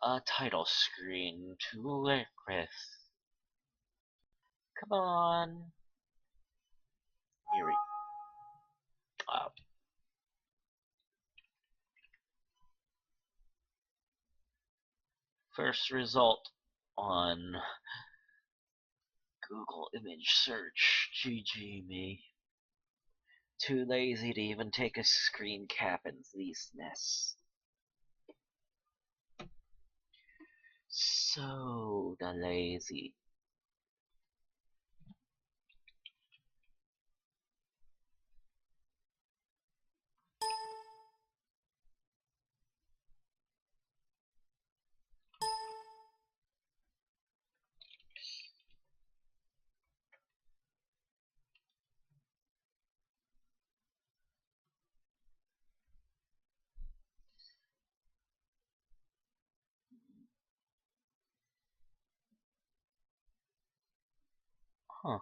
a title screen to work with. Come on. Here we go. First result on Google image search. GG me. Too lazy to even take a screen cap in ZSNES. So lazy. Huh.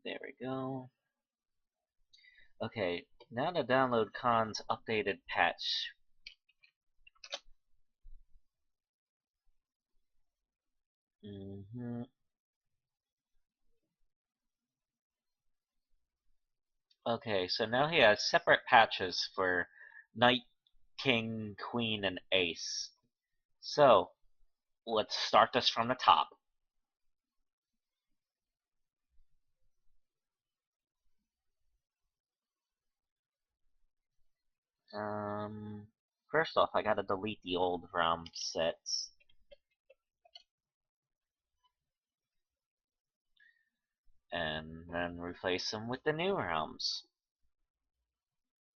There we go. Okay, now to download Khan's updated patch. Okay, so now he has separate patches for Knight, King, Queen, and Ace. So, let's start this from the top. First off, I gotta delete the old realm sets. And then replace them with the new realms.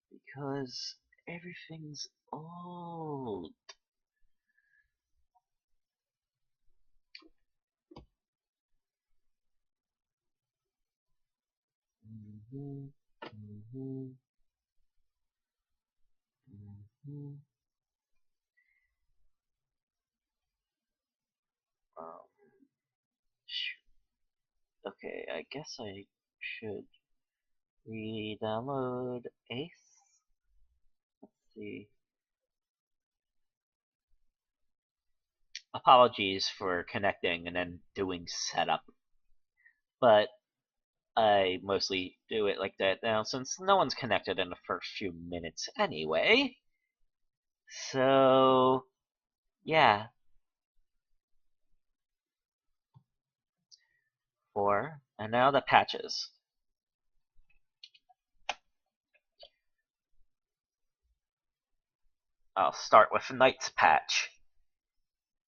Because everything's old. Okay, I guess I should re-download Ace. Let's see. Apologies for connecting and then doing setup, but I mostly do it like that now since no one's connected in the first few minutes anyway. So, yeah. 4, and now the patches. I'll start with Knight's patch,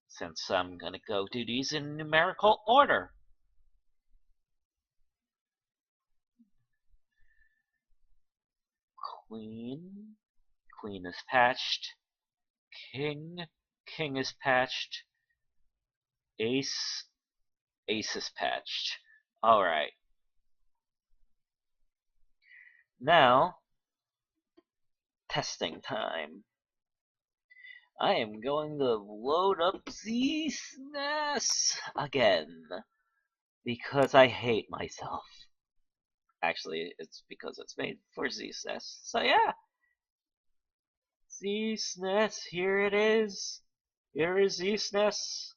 since I'm gonna go do these in numerical order. Queen is patched. King is patched. Ace is patched. Alright. Now, testing time. I am going to load up ZSNES again, because I hate myself. Actually, it's because it's made for ZSNES, so yeah. ZSNES, here it is. Here is ZSNES.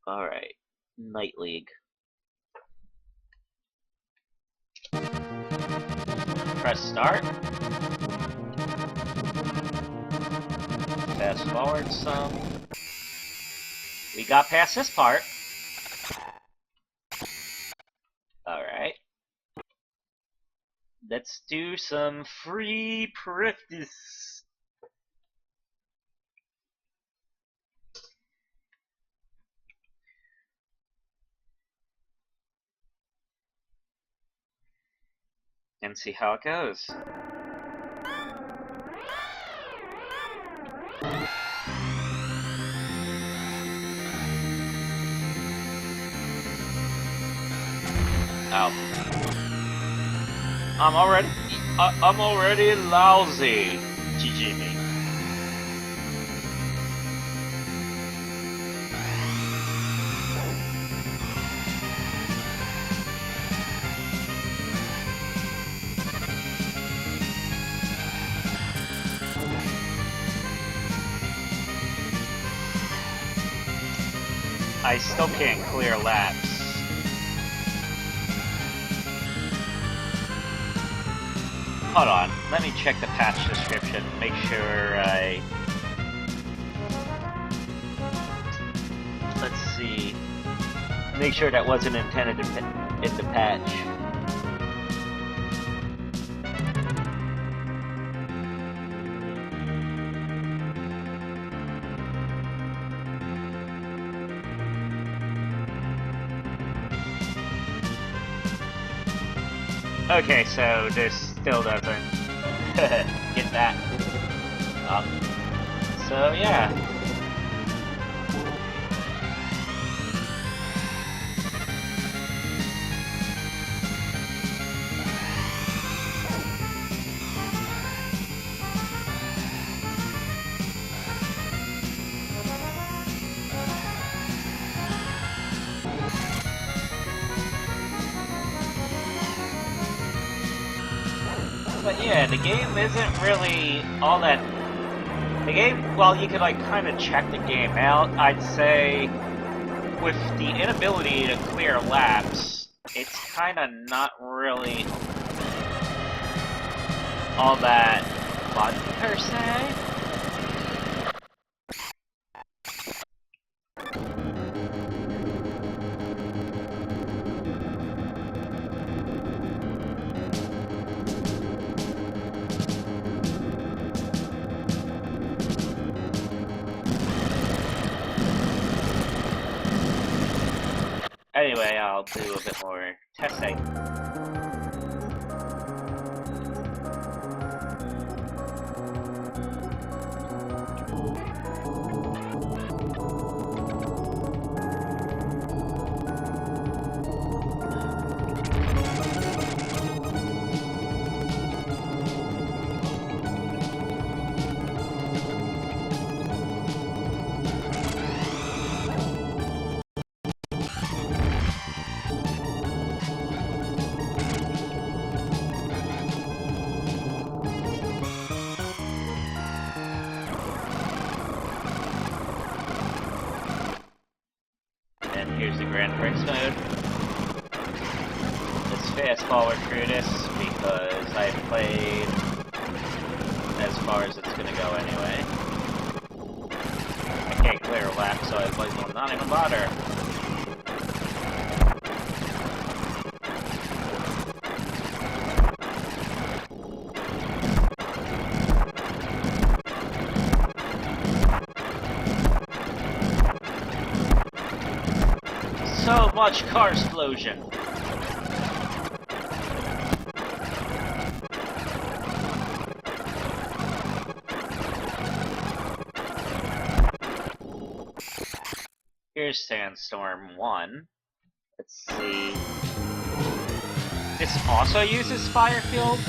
Alright, Night League. Press start. Fast forward some. We got past this part. Alright. Let's do some free practice. And see how it goes. Ow. I'm already lousy. GG me. I still can't clear laps. Hold on, let me check the patch description, make sure I... Let's see. Make sure that wasn't intended in the patch. Okay, so this still doesn't get that up. So yeah. But yeah, the game isn't really all that... The game, well, you could like kind of check the game out. I'd say with the inability to clear laps, it's kind of not really all that fun per se. Anyway, I'll do a bit more testing. Here's the Grand Prix mode. Let's fast forward through this because I've played as far as it's gonna go anyway. I can't clear a lap, so I might as well not even bother. So much car explosion. Here's Sandstorm 1. Let's see. This also uses Firefield?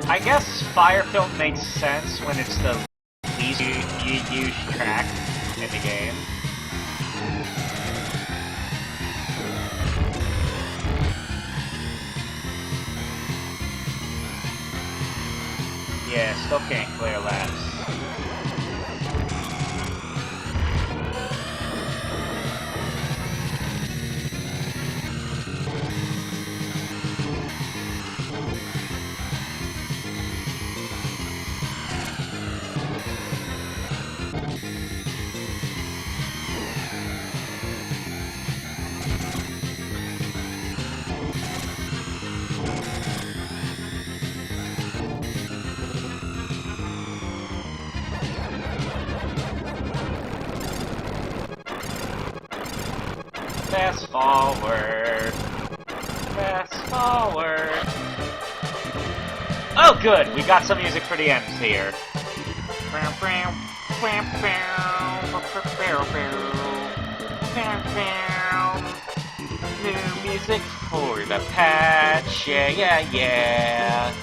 I guess Firefield makes sense when it's the least used track in the game. Yeah, still can't clear laps. Fast forward. Fast forward. Oh, good! We got some music for the ends here. New music for the patch. Yeah, yeah, yeah.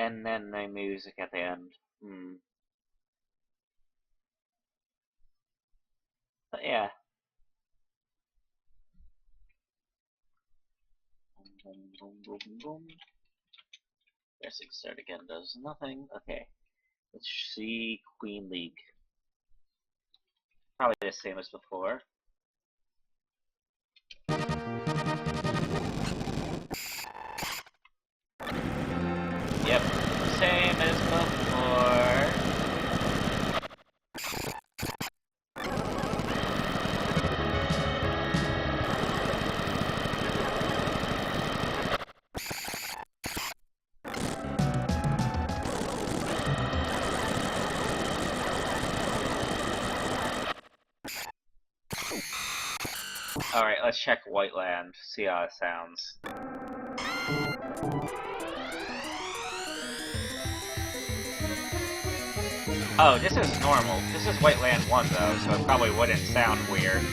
and then the music at the end. But yeah. Boom, boom, boom, boom, boom. Pressing start again does nothing. Okay. Let's see Queen League. Probably the same as before. Yep, same as before. Alright, let's check Whiteland, see how it sounds. Oh, this is normal. This is Whiteland 1 though, so it probably wouldn't sound weird.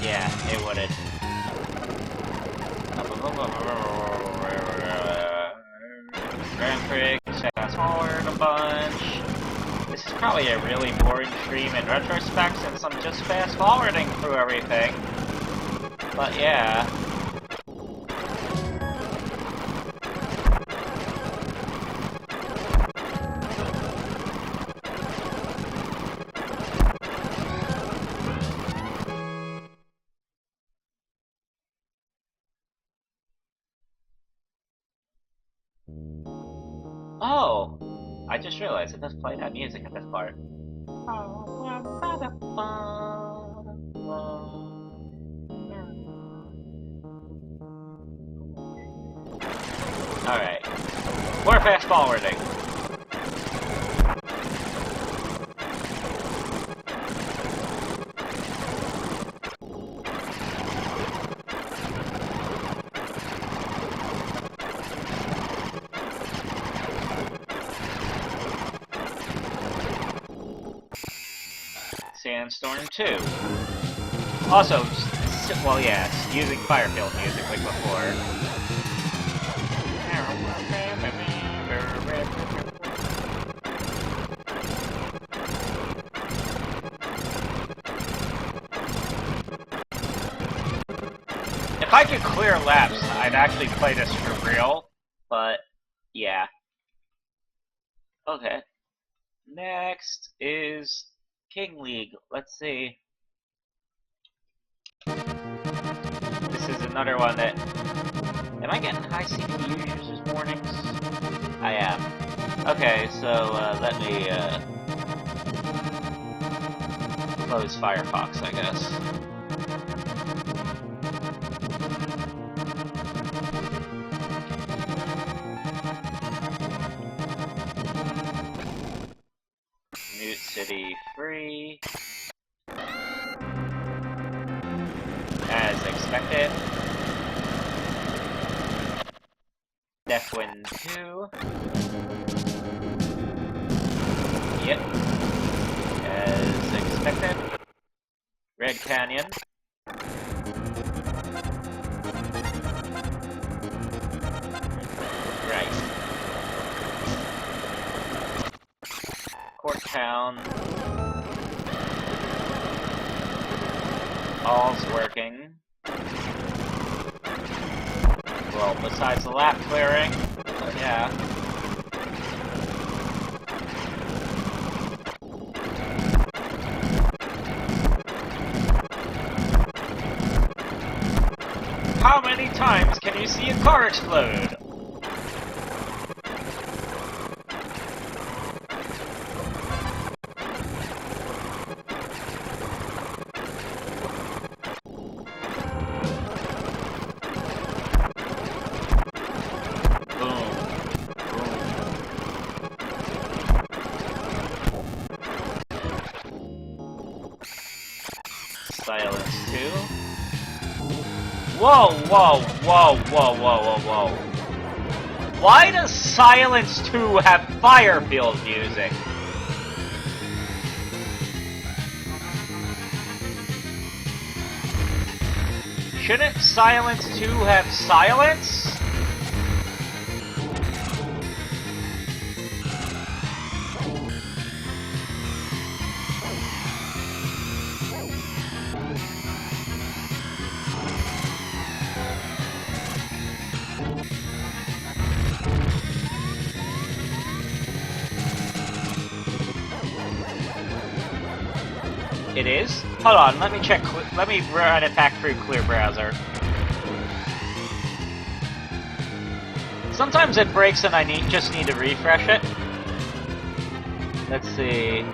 Yeah, it wouldn't. Grand Prix, fast forward a bunch. This is probably a really boring stream in retrospect since I'm just fast forwarding through everything. But yeah. Oh! I just realized it does play that music at this part. Alright. We're fast forwarding. Sandstorm 2. Also, well, yeah, using Firefield music like before. If I could clear laps, I'd actually play this for real, but yeah. Okay. Next is King League. Let's see. This is another one that... Am I getting high CPU users warnings? I am. Okay, so let me close Firefox, I guess. Mute City free. As expected. Deathwind 2. Yep. As expected. Red Canyon. Right. Court Town. All's working. Well, besides the lap clearing, but yeah. How many times can you see a car explode? Silence 2. Whoa, whoa, whoa, whoa, whoa, whoa, whoa. Why does Silence 2 have Firefield music? Shouldn't Silence 2 have silence? It is? Hold on, let me check. Let me run it back through Clear Browser. Sometimes it breaks and I just need to refresh it. Let's see.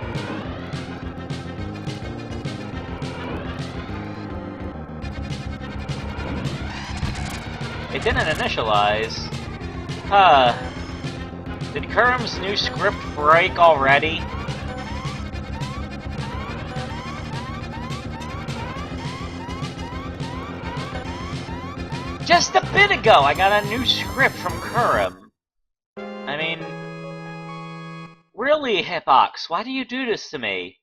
It didn't initialize. Huh. Did Kerm's new script break already? Just a bit ago, I got a new script from Kurum. I mean, really, Hippox, why do you do this to me?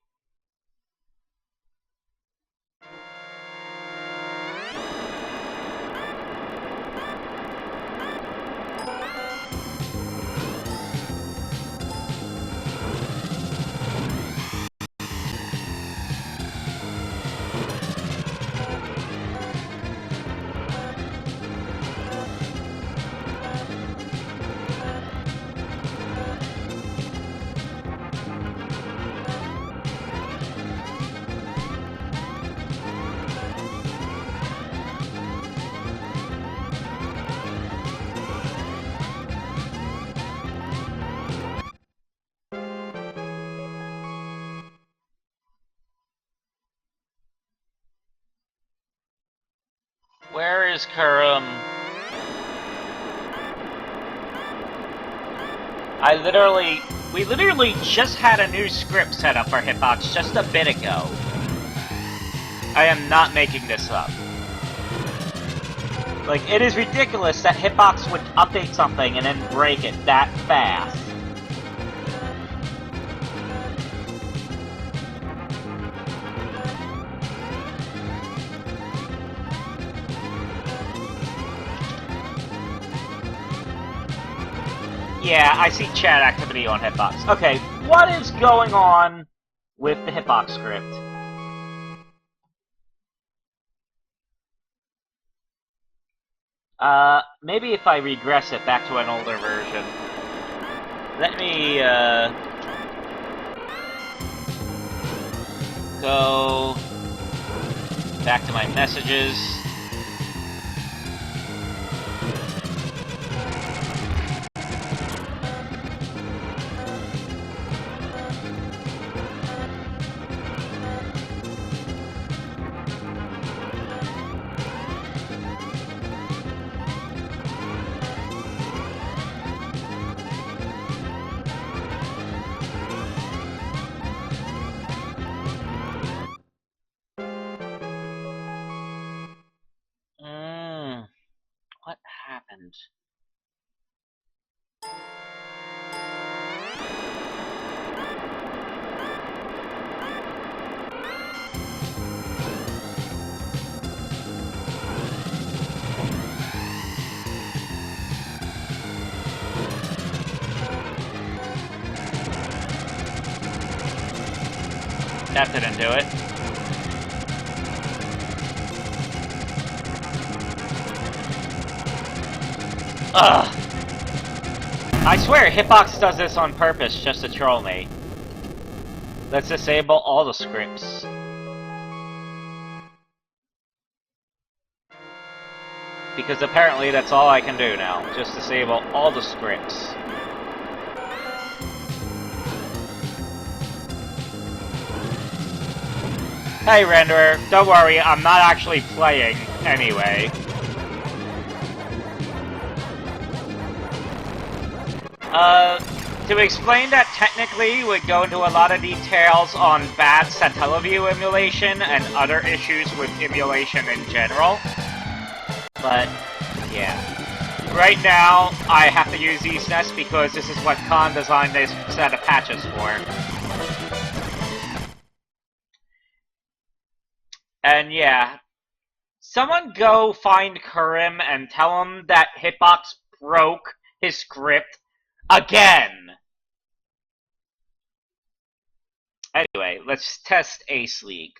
Where is Kurum? We literally just had a new script set up for Hitbox just a bit ago. I am not making this up. Like, it is ridiculous that Hitbox would update something and then break it that fast. Yeah, I see chat activity on Hitbox. Okay, what is going on with the Hitbox script? Maybe if I regress it back to an older version. Let me, go back to my messages. What happened? That didn't do it. Ugh! I swear, Hitbox does this on purpose just to troll me. Let's disable all the scripts. Because apparently that's all I can do now. Just disable all the scripts. Hey renderer, don't worry, I'm not actually playing anyway. To explain that technically would go into a lot of details on bad Satellaview emulation and other issues with emulation in general. But, yeah. Right now, I have to use ZSNES because this is what Khan designed this set of patches for. And yeah, someone go find Kurim and tell him that Hitbox broke his script again! Anyway, let's test Ace League.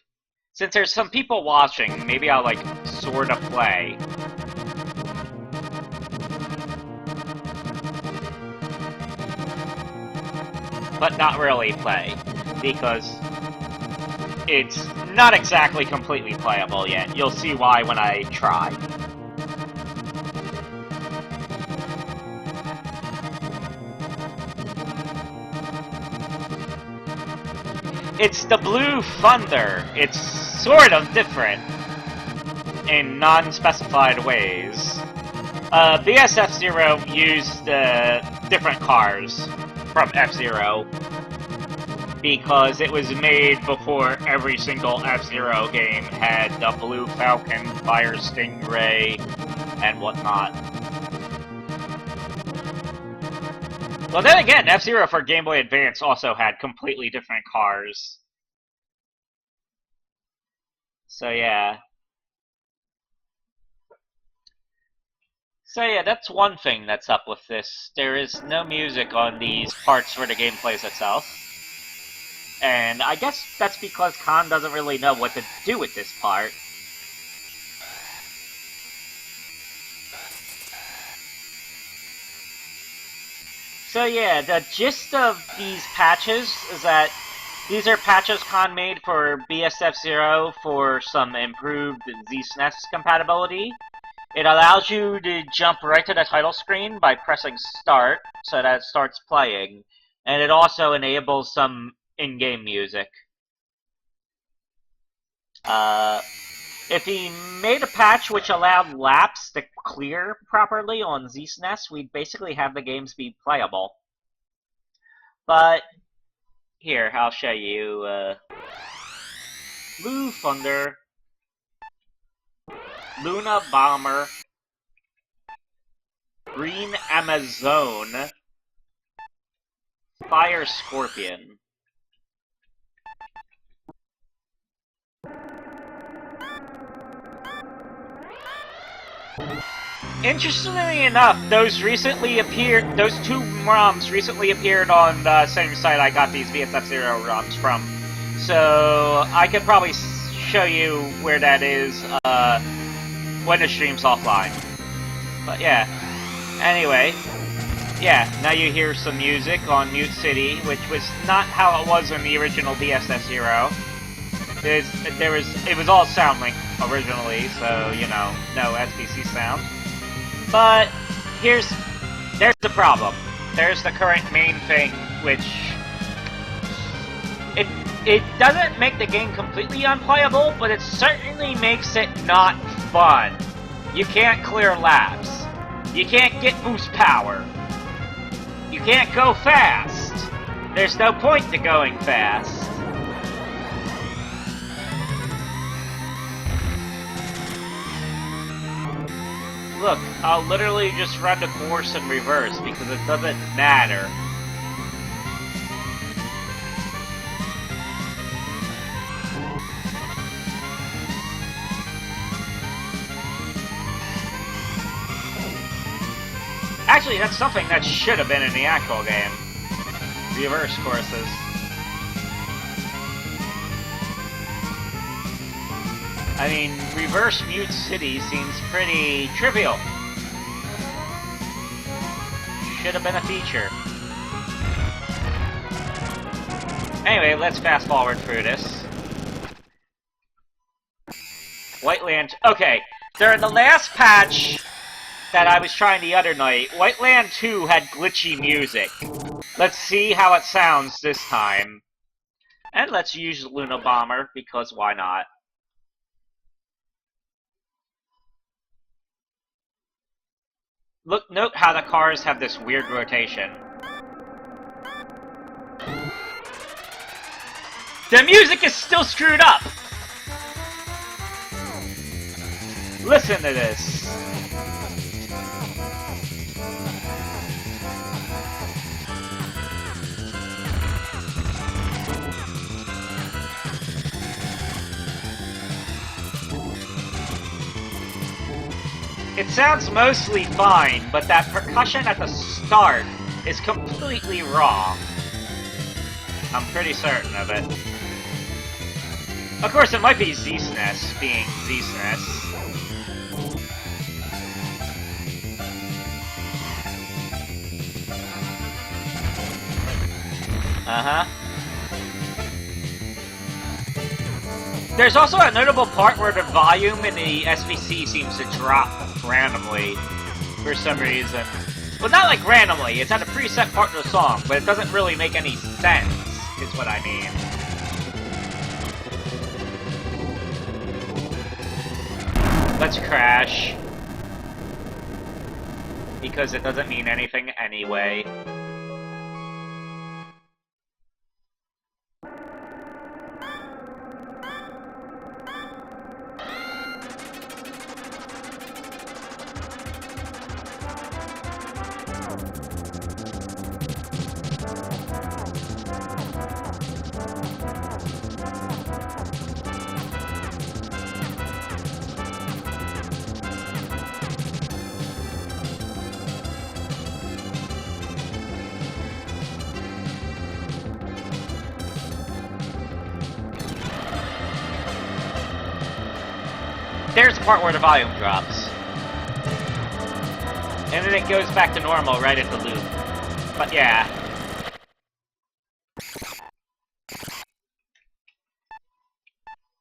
Since there's some people watching, maybe I'll, like, sorta play. But not really play, because it's not exactly completely playable yet. You'll see why when I try. It's the Blue Thunder. It's sort of different in non-specified ways. BS F-Zero used different cars from F-Zero because it was made before every single F-Zero game had the Blue Falcon, Fire Stingray, and whatnot. Well, then again, F-Zero for Game Boy Advance also had completely different cars. So yeah. So yeah, that's one thing that's up with this. There is no music on these parts where the game plays itself. And I guess that's because Khan doesn't really know what to do with this part. So yeah, the gist of these patches is that these are patches Khan made for BSF-Zero for some improved ZSNES compatibility. It allows you to jump right to the title screen by pressing start, so that it starts playing. And it also enables some in-game music. If he made a patch which allowed laps to clear properly on ZSNES, we'd basically have the games be playable. But, here, I'll show you, Blue Thunder, Luna Bomber, Green Amazon, Fire Scorpion. Interestingly enough, those two ROMs recently appeared on the same site I got these VSF-Zero ROMs from. So I could probably show you where that is when the stream's offline. But yeah. Anyway, yeah, now you hear some music on Mute City, which was not how it was in the original DSS-Zero. It was all SoundLink originally, so, you know, no SBC sound. But there's the problem. There's the current main thing, which it doesn't make the game completely unplayable, but it certainly makes it not fun. You can't clear laps. You can't get boost power. You can't go fast. There's no point to going fast. Look, I'll literally just run the course in reverse because it doesn't matter. Actually, that's something that should have been in the actual game. Reverse courses. I mean, reverse Mute City seems pretty trivial. Should have been a feature. Anyway, let's fast forward through this. Whiteland. Okay, during the last patch that I was trying the other night, Whiteland 2 had glitchy music. Let's see how it sounds this time. And let's use Luna Bomber, because why not? Look, note how the cars have this weird rotation. The music is still screwed up! Listen to this. It sounds mostly fine, but that percussion at the start is completely wrong. I'm pretty certain of it. Of course, it might be ZSNES being ZSNES. Uh-huh. There's also a notable part where the volume in the SVC seems to drop randomly for some reason. Well, not like randomly, it's at a preset part of the song, but it doesn't really make any sense, is what I mean. Let's crash. Because it doesn't mean anything anyway. There's the part where the volume drops. And then it goes back to normal right at the loop. But yeah.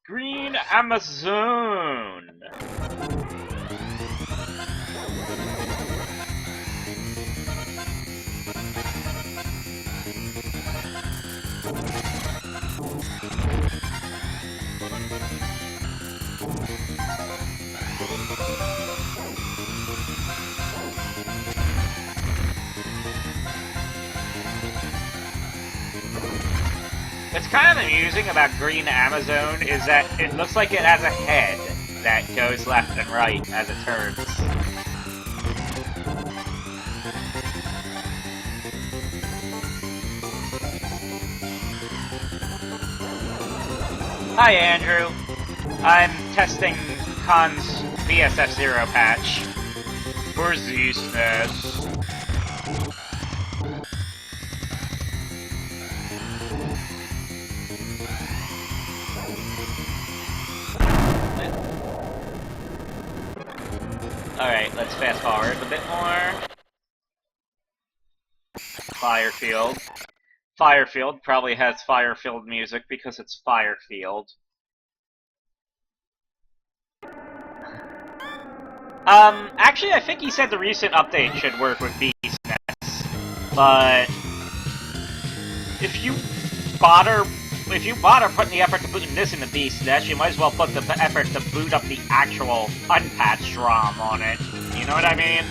Green Amazon! What's kind of amusing about Green Amazon is that it looks like it has a head that goes left and right as it turns. Hi, Andrew. I'm testing Khan's VSF0 patch for ZSNES. Alright, let's fast forward a bit more. Firefield. Firefield probably has Firefield music because it's Firefield. Actually, I think he said the recent update should work with ZSNES, but if you bother putting the effort to boot this into ZSNES, you might as well put the effort to boot up the actual unpatched ROM on it. You know what I mean?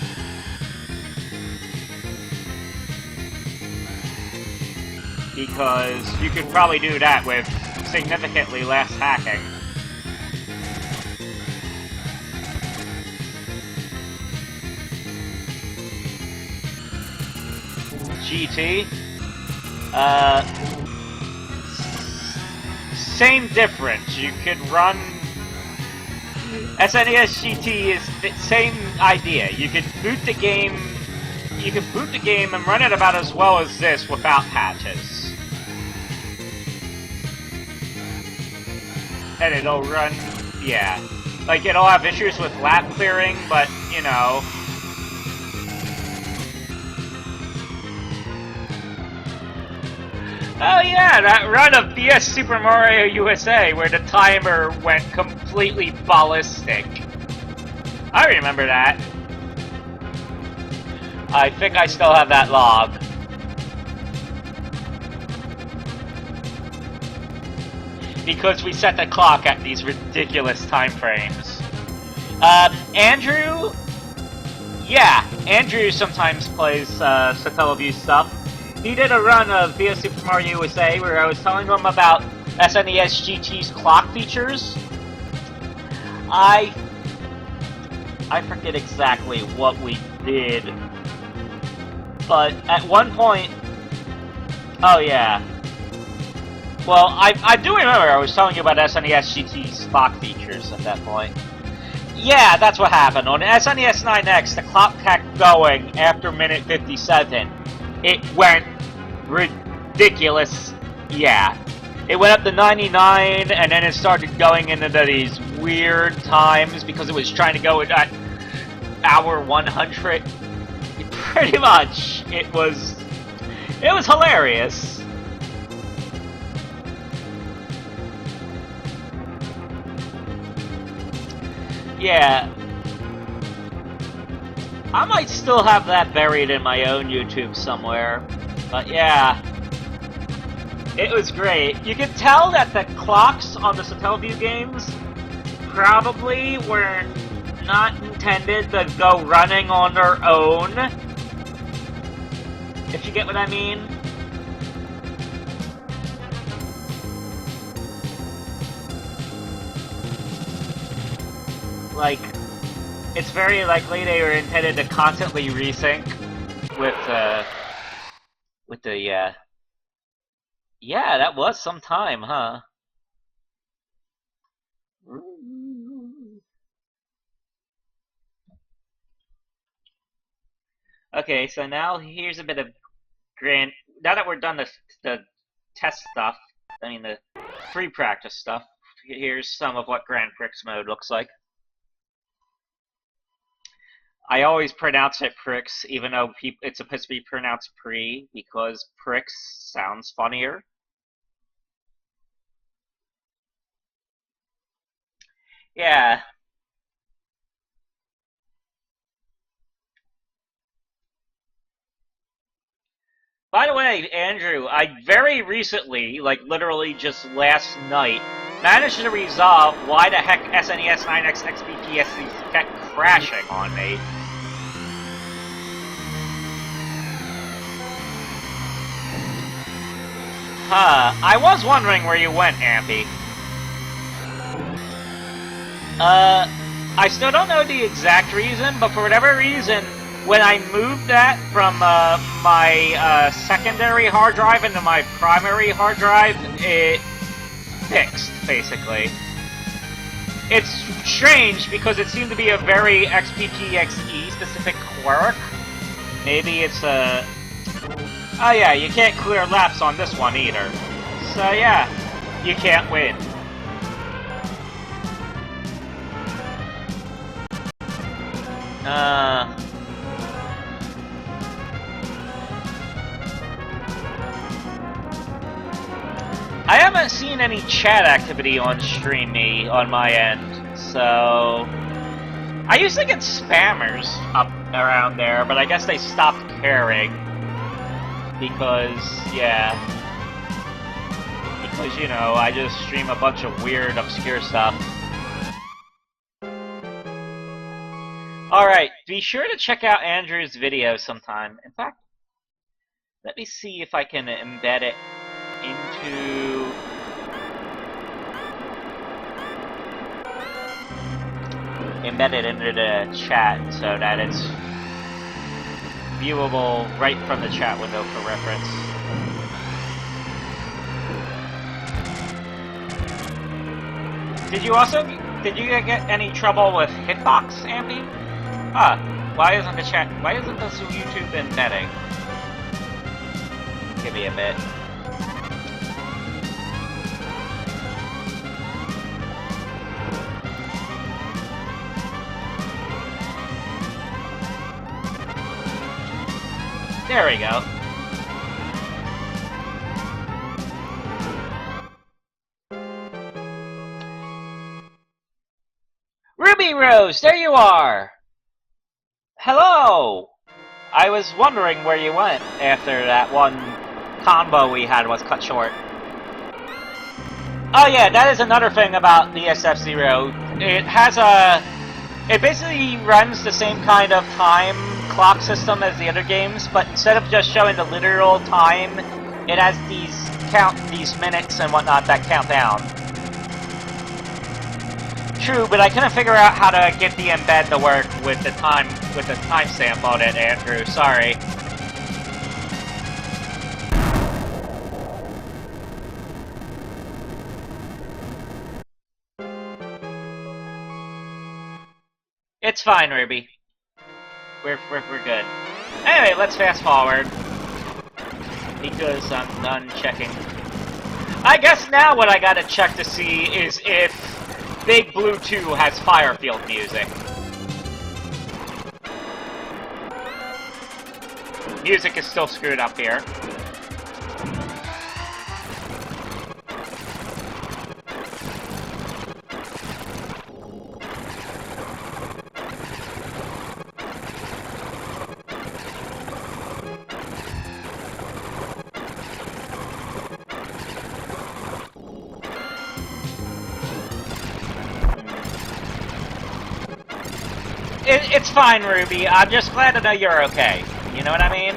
Because you could probably do that with significantly less hacking. GT? Same difference. You could run... SNES GT is the same idea. You could boot the game... You could boot the game and run it about as well as this without patches. And it'll run... Yeah. Like, it'll have issues with lap clearing, but, you know... Oh yeah, that run of BS Super Mario USA where the timer went completely ballistic. I remember that. I think I still have that log. Because we set the clock at these ridiculous time frames. Andrew? Yeah, Andrew sometimes plays Satellaview stuff. He did a run of BS Super Mario USA where I was telling him about SNES GT's clock features. I forget exactly what we did. But at one point... Oh, yeah. Well, I do remember I was telling you about SNES GT's clock features at that point. Yeah, that's what happened. On SNES 9X, the clock kept going after minute 57. It went ridiculous. Yeah. It went up to 99, and then it started going into these weird times because it was trying to go at hour 100. Pretty much. It was hilarious. Yeah. I might still have that buried in my own YouTube somewhere. But yeah. It was great. You could tell that the clocks on the Satellaview games probably were not intended to go running on their own. If you get what I mean. Like, it's very likely they were intended to constantly resync with the, yeah, that was some time, huh? Okay, so now here's a bit of now that we're done the test stuff, I mean the free practice stuff, here's some of what Grand Prix mode looks like. I always pronounce it Prix, even though it's supposed to be pronounced Pre, because Prix sounds funnier. Yeah. By the way, Andrew, I very recently, like literally just last night, managed to resolve why the heck SNES 9X XBPSC kept crashing on me. Huh, I was wondering where you went, Ampy. I still don't know the exact reason, but for whatever reason, when I moved that from my secondary hard drive into my primary hard drive, it fixed, basically. It's strange because it seemed to be a very XPPXE specific quirk. Maybe it's a... Oh yeah, you can't clear laps on this one either. So yeah, you can't win. I haven't seen any chat activity on StreamMe on my end, so... I used to get spammers up around there, but I guess they stopped caring. Because, yeah. Because, you know, I just stream a bunch of weird, obscure stuff. Alright, be sure to check out Andrew's video sometime. In fact, let me see if I can embed it into... the chat so that it's viewable right from the chat window for reference. Did you get any trouble with Hitbox, Ampy? Huh, why isn't this YouTube embedding? Give me a bit. There we go. Ruby Rose, there you are! Hello! I was wondering where you went after that one combo we had was cut short. Oh yeah, that is another thing about the SF0. It basically runs the same kind of time clock system as the other games, but instead of just showing the literal time, it has these minutes and whatnot that count down. True, but I couldn't figure out how to get the embed to work with the timestamp on it, Andrew. Sorry. It's fine, Ruby. We're good. Anyway, let's fast forward. Because I'm done checking. I guess now what I gotta check to see is if Big Blue 2 has Firefield music. Music is still screwed up here. It's fine, Ruby. I'm just glad to know you're okay. You know what I mean?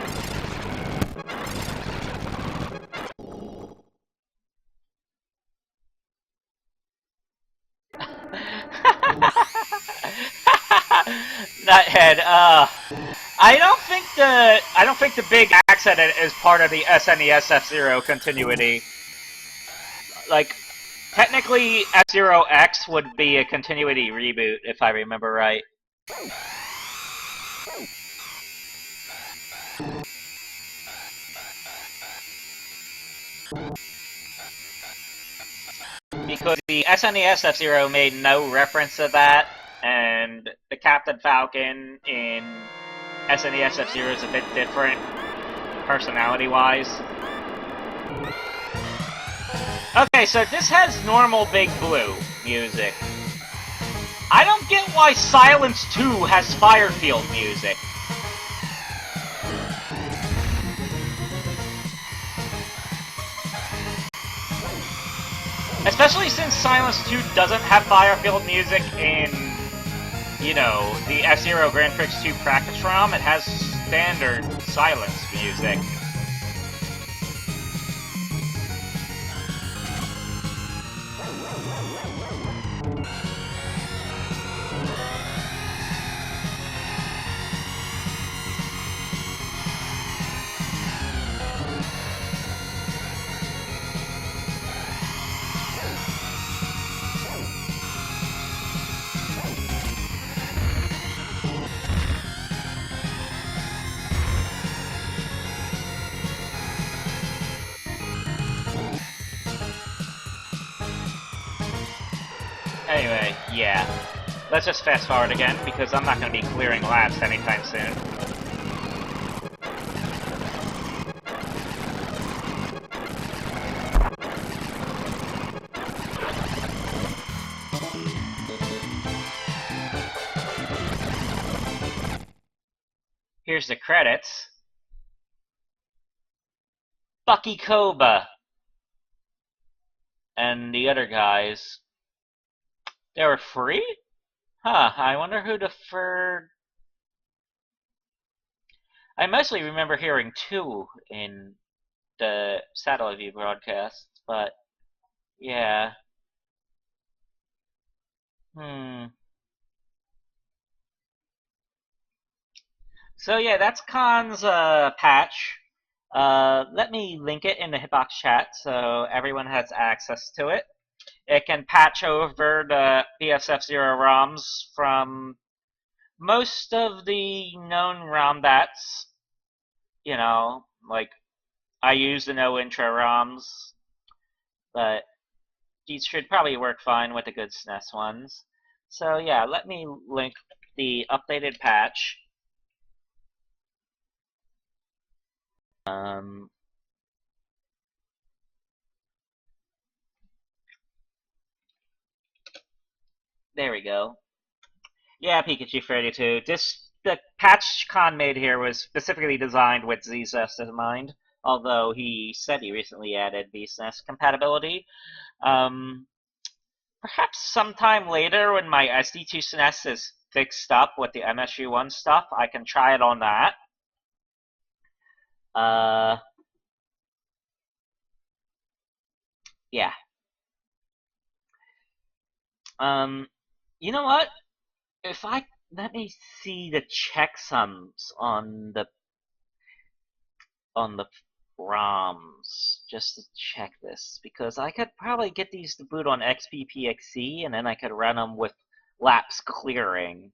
Nuthead, I don't think the big accident is part of the SNES F-Zero continuity. Like, technically, F-Zero X would be a continuity reboot, if I remember right. Because the SNES F-Zero made no reference to that, and the Captain Falcon in SNES F-Zero is a bit different, personality-wise. Okay, so this has normal Big Blue music. I don't get why Silence 2 has Firefield music. Especially since Silence 2 doesn't have Firefield music in, you know, the F-Zero Grand Prix 2 practice ROM. It has standard Silence music. Anyway, yeah. Let's just fast forward again, because I'm not going to be clearing labs anytime soon. Here's the credits. Bucky Koba and the other guys. They were free? Huh, I wonder who deferred... I mostly remember hearing 2 in the Satellite View broadcasts, but yeah. So yeah, that's Khan's patch. Let me link it in the Hitbox chat so everyone has access to it. It can patch over the BSF-Zero ROMs from most of the known ROMbats. You know, like, I use the no intro ROMs, but these should probably work fine with the good SNES ones. So yeah, let me link the updated patch. There we go. Yeah, Pikachu for 82. The patch Khan made here was specifically designed with ZSNES in mind, although he said he recently added VSNES compatibility. Perhaps sometime later when my SD2 SNES is fixed up with the MSU1 stuff, I can try it on that. Yeah. You know what? If I let me see the checksums on the ROMs just to check this, because I could probably get these to boot on XBPXE and then I could run them with laps clearing,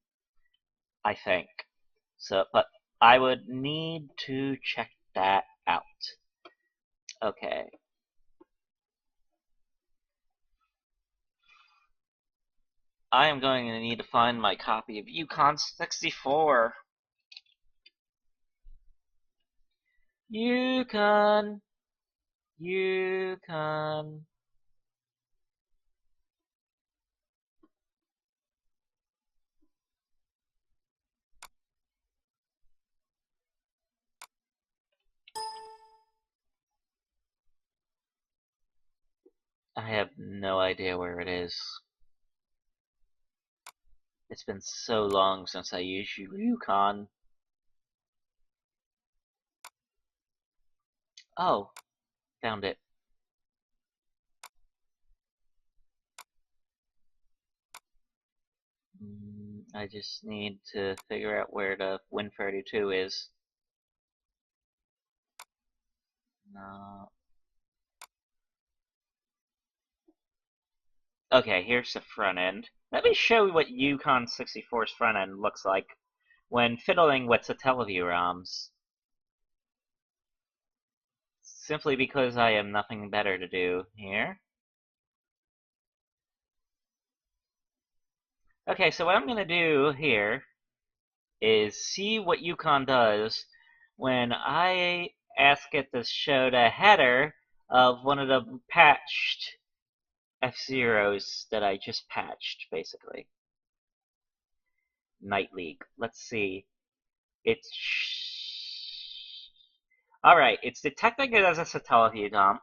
I think. So, but I would need to check that out. Okay. I am going to need to find my copy of Yukon 64. Yukon. Yukon. I have no idea where it is. It's been so long since I used Yukon. Oh, found it. I just need to figure out where the Win32 is. No. Okay, here's the front end. Let me show you what Yukon 64's front end looks like when fiddling with the Teleview ROMs. Simply because I have nothing better to do here. Okay, so what I'm going to do here is see what Yukon does when I ask it to show the header of one of the patched F-Zeros that I just patched, basically. Night League. Let's see. It's... Alright, it's detecting it as a Satellaview dump.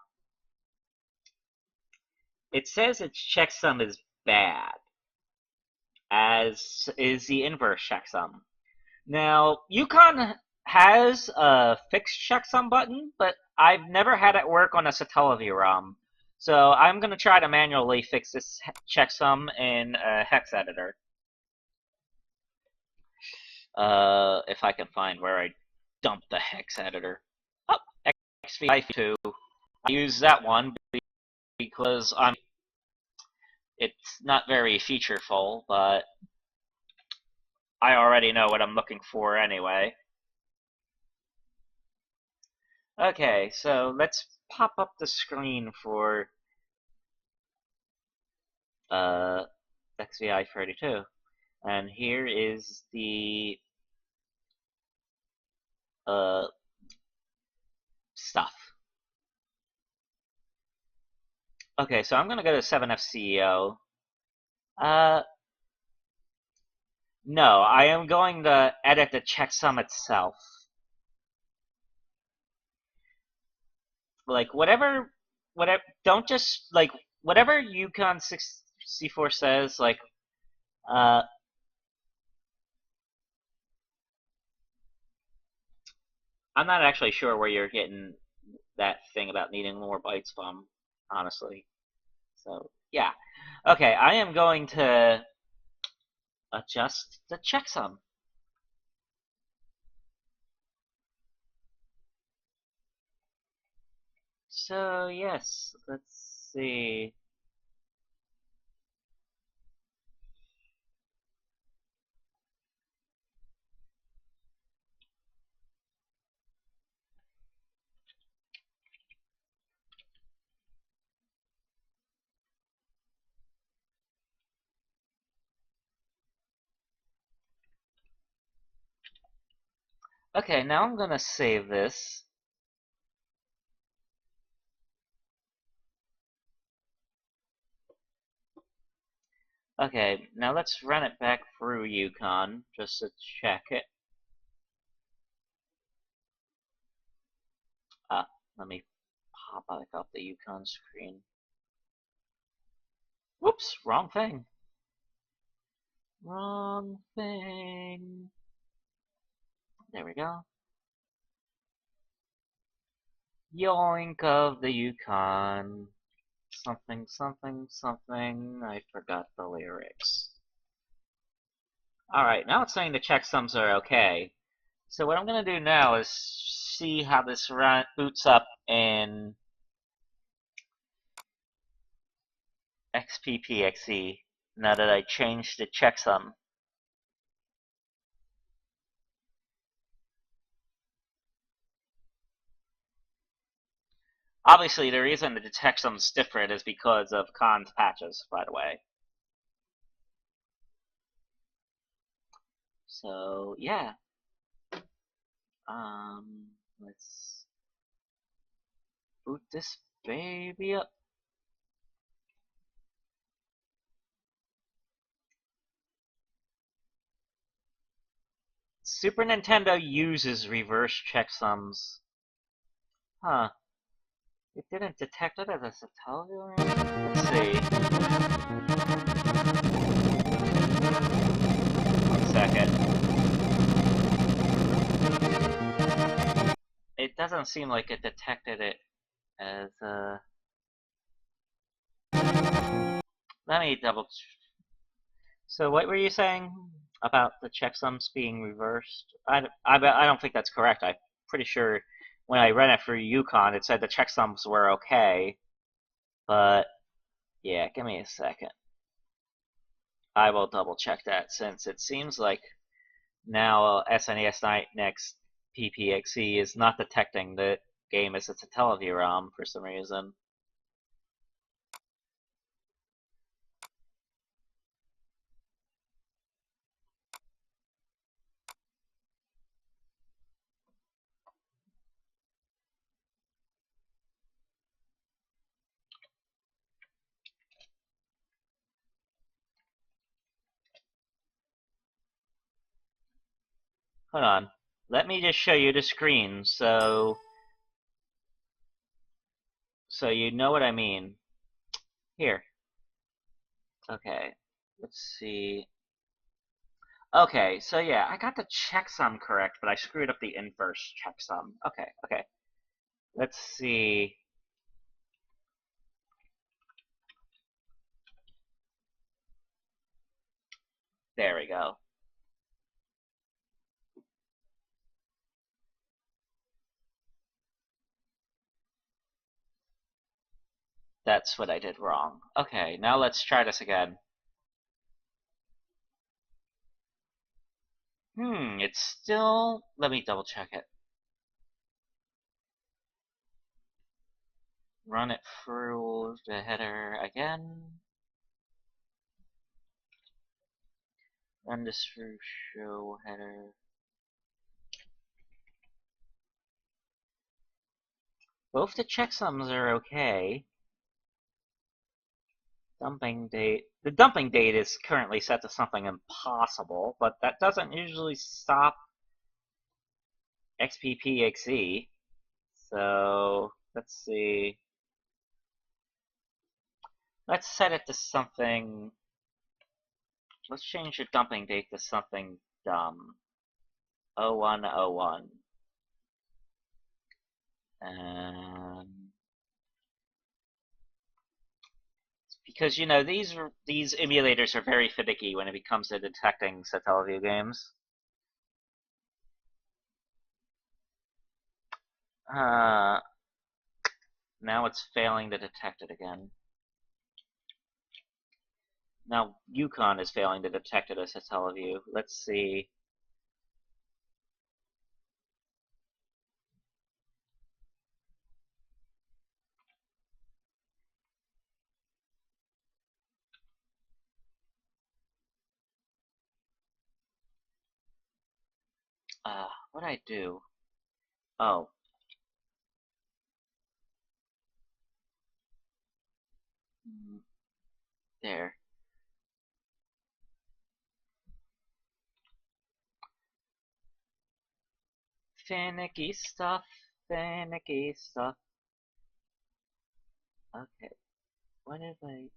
It says its checksum is bad, as is the inverse checksum. Now, Yukon has a fixed checksum button, but I've never had it work on a Satellaview ROM. So I'm going to try to manually fix this checksum in a hex editor. If I can find where I dumped the hex editor. Oh, XVI2. I use that one because it's not very featureful, but I already know what I'm looking for anyway. Okay, so let's pop up the screen for XVI32. And here is the stuff. Okay, so I'm gonna go to 7FCEO. No, I am going to edit the checksum itself. Like, whatever, don't just, like, whatever Yukon 64 says, like, I'm not actually sure where you're getting that thing about needing more bytes from, honestly. So, yeah. Okay, I am going to adjust the checksum. So, yes, let's see. Okay, now I'm gonna save this. Okay, now let's run it back through Yukon, just to check it. Let me pop back up the Yukon screen. Whoops, wrong thing. Wrong thing. There we go. Yoink of the Yukon. Something, something, something. I forgot the lyrics. Alright, now it's saying the checksums are okay. So what I'm gonna do now is see how this boots up in XPPXE now that I changed the checksum. Obviously, the reason the checksum's different is because of Khan's patches, by the way. So, yeah. Let's boot this baby up. Super Nintendo uses reverse checksums. Huh. It didn't detect it as a Satellaview? Let's see. 1 second. It doesn't seem like it detected it as a... Let me double... So what were you saying about the checksums being reversed? I don't think that's correct. I'm pretty sure when I ran it for Yukon, it said the checksums were okay. But, yeah, give me a second. I will double check that since it seems like now SNES Next PPXE is not detecting the game as it's a Teleview ROM for some reason. Hold on. Let me just show you the screen so you know what I mean. Here. Okay. Let's see. Okay, so yeah, I got the checksum correct, but I screwed up the inverse checksum. Okay. Let's see. There we go. That's what I did wrong. Okay, now let's try this again. It's still... Let me double check it. Run it through the header again. Run this through show header. Both the checksums are okay. Dumping date. The dumping date is currently set to something impossible, but that doesn't usually stop XPPXE. So, let's see. Let's set it to something... Let's change the dumping date to something dumb. 0101. Because, you know, these emulators are very finicky when it comes to detecting Satellaview games. Now it's failing to detect it again. Now Yukon is failing to detect it as Satellaview. Let's see. What'd I do? Oh. There. Finicky stuff. Finicky stuff. Okay. What did I...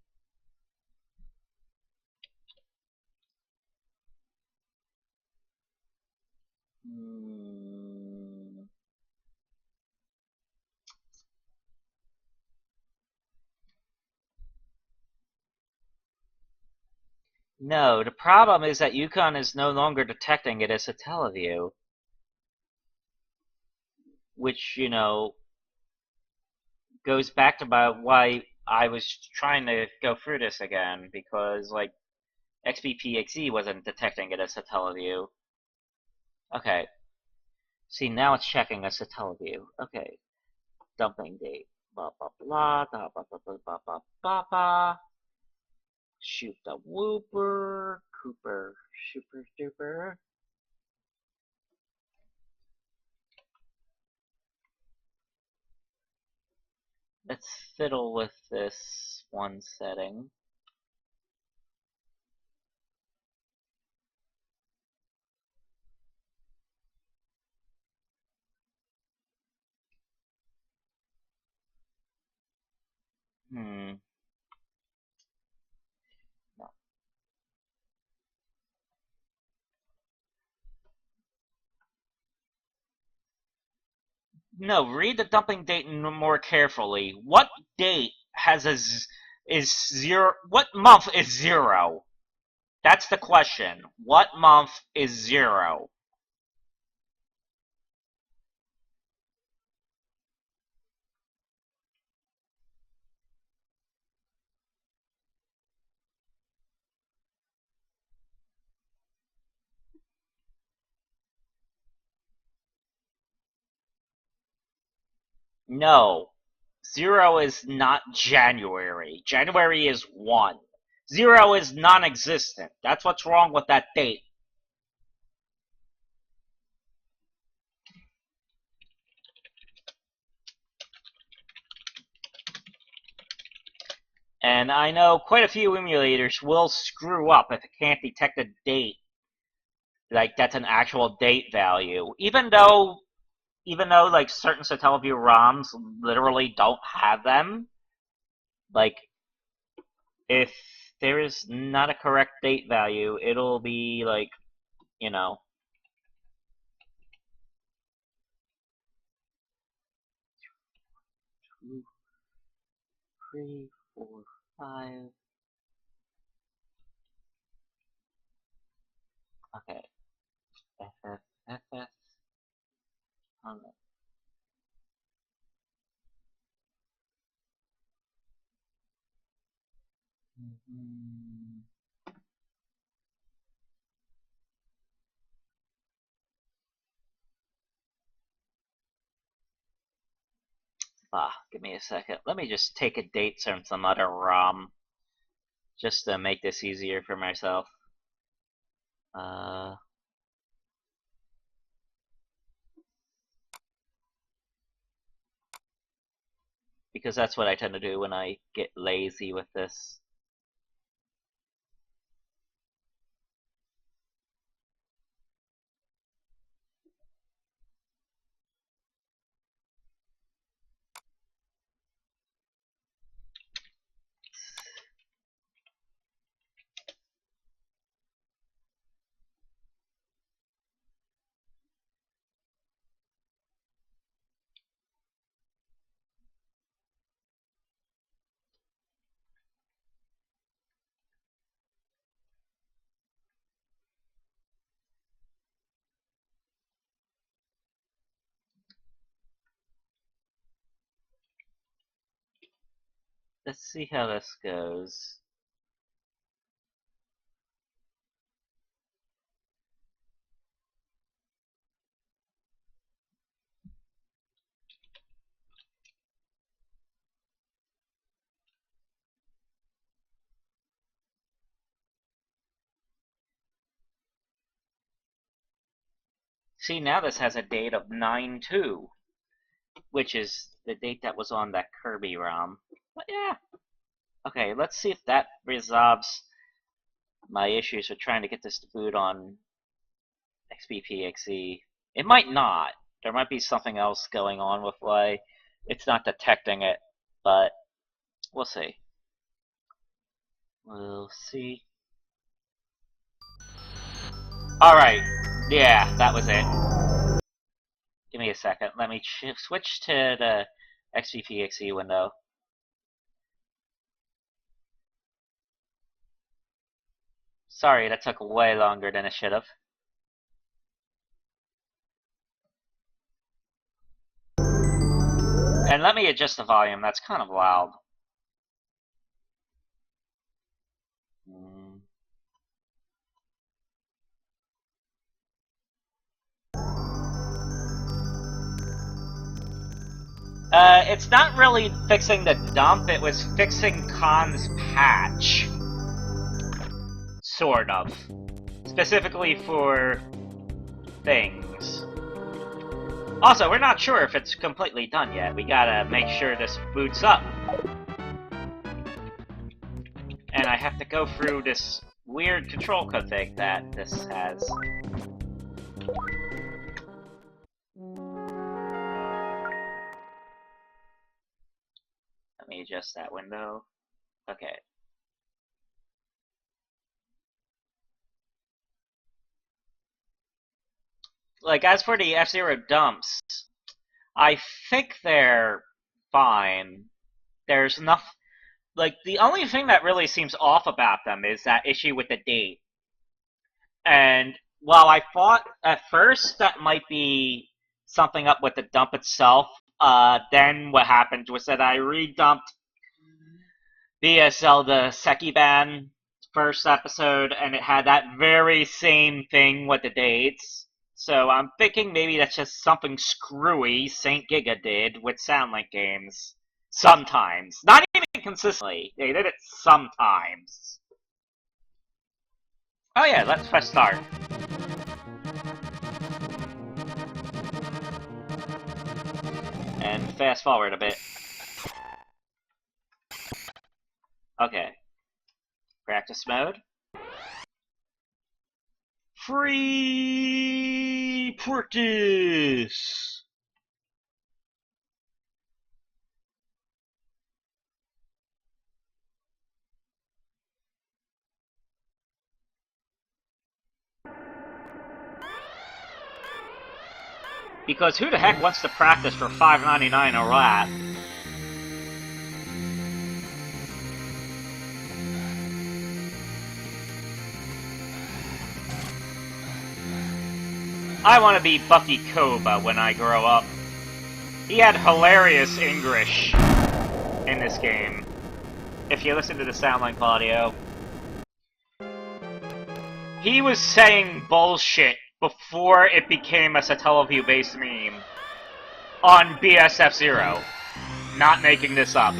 No, the problem is that Yukon is no longer detecting it as a teleview. Which, you know, goes back to why I was trying to go through this again, because, like, XBPXE wasn't detecting it as a teleview. Okay. See, now it's checking as a teleview. Okay. Dumping date. Blah, blah, blah, blah, blah, blah, blah, blah, blah, blah, blah. Shoot the whooper. Cooper. Super duper. Let's fiddle with this one setting. No. No, read the dumping date more carefully. What date is zero? What month is zero? That's the question. What month is zero? No. Zero is not January. January is 1. Zero is non-existent. That's what's wrong with that date. And I know quite a few emulators will screw up if it can't detect a date. Like, that's an actual date value. Even though like certain Satellaview ROMs literally don't have them, like if there is not a correct date value, it'll be like, you know, 2, 3, 4, 5. Okay. FFFS. Give me a second. Let me just take a date from some other ROM, just to make this easier for myself. Because that's what I tend to do when I get lazy with this. Let's see how this goes. See, now this has a date of 9/2, which is the date that was on that Kirby ROM. But yeah. Okay, let's see if that resolves my issues with trying to get this to boot on XBPXE. It might not. There might be something else going on with why it's not detecting it, but we'll see. We'll see. Alright, yeah, that was it. Give me a second. Let me switch to the XBPXE window. Sorry, that took way longer than it should have. And let me adjust the volume, that's kind of loud. It's not really fixing the dump, it was fixing Khan's patch. Sort of. Specifically for things. Also, we're not sure if it's completely done yet. We gotta make sure this boots up. And I have to go through this weird control code thing that this has. Let me adjust that window. Okay. Like, as for the F-Zero dumps, I think they're fine. There's enough. Like, the only thing that really seems off about them is that issue with the date. And while I thought at first that might be something up with the dump itself, then what happened was that I redumped BSL the Sekiban first episode, and it had that very same thing with the dates. So I'm thinking maybe that's just something screwy Saint Giga did with Soundlink games. Sometimes. Not even consistently. They did it sometimes. Oh yeah, let's press start. And fast forward a bit. Okay. Practice mode. Free practice! Because who the heck wants to practice for $5.99 a lap? I want to be Bucky Koba when I grow up. He had hilarious English in this game. If you listen to the Soundlink audio. He was saying bullshit before it became a Satellaview-based meme on BSF-Zero. Not making this up.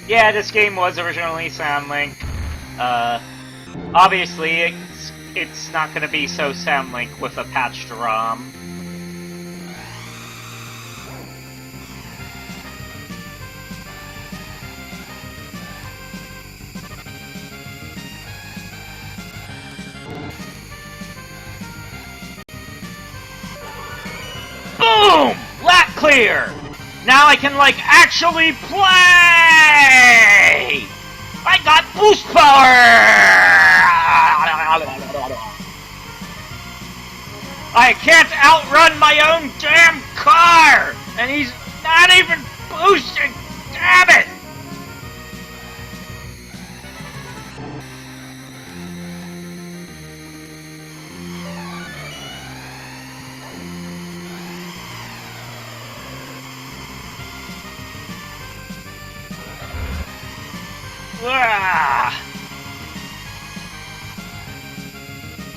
Yeah, this game was originally Soundlink. Obviously, it's not gonna be so Soundlink with a patched ROM. Boom! Lap clear! Now I can, like, actually play! I got boost power! I can't outrun my own damn car! And he's not even boosting! Damn it!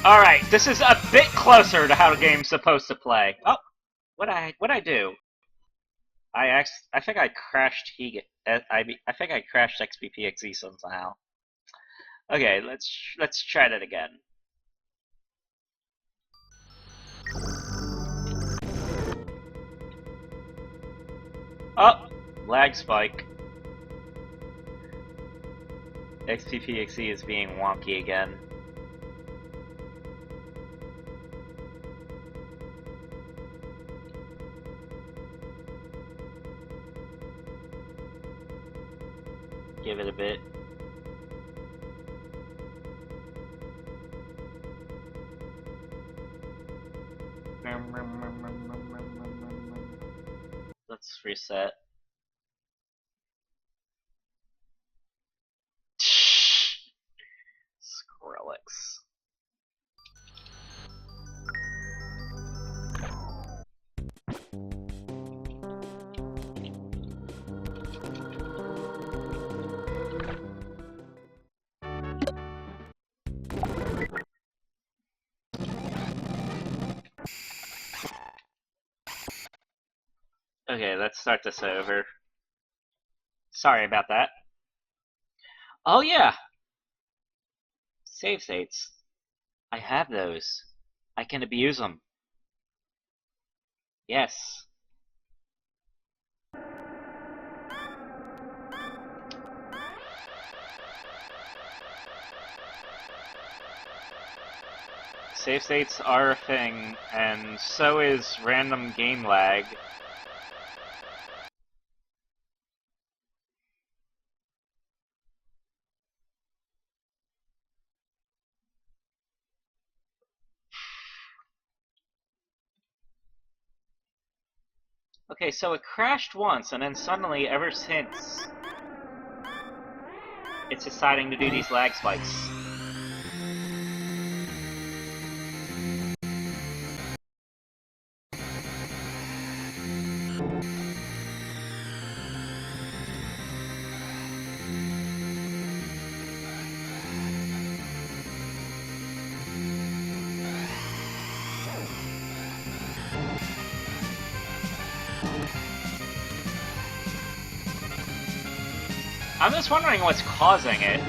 Alright, this is a bit closer to how the game's supposed to play. Oh, what'd I do? I think I crashed I think I crashed XBPXE somehow. Okay, let's try that again. Oh, lag spike. XBPXE is being wonky again. Give it a bit. Let's reset. Okay, let's start this over. Sorry about that. Oh yeah! Save states. I have those. I can abuse them. Yes. Save states are a thing, and so is random game lag. Okay, so it crashed once, and then suddenly, ever since, it's deciding to do these lag spikes. I'm just wondering what's causing it.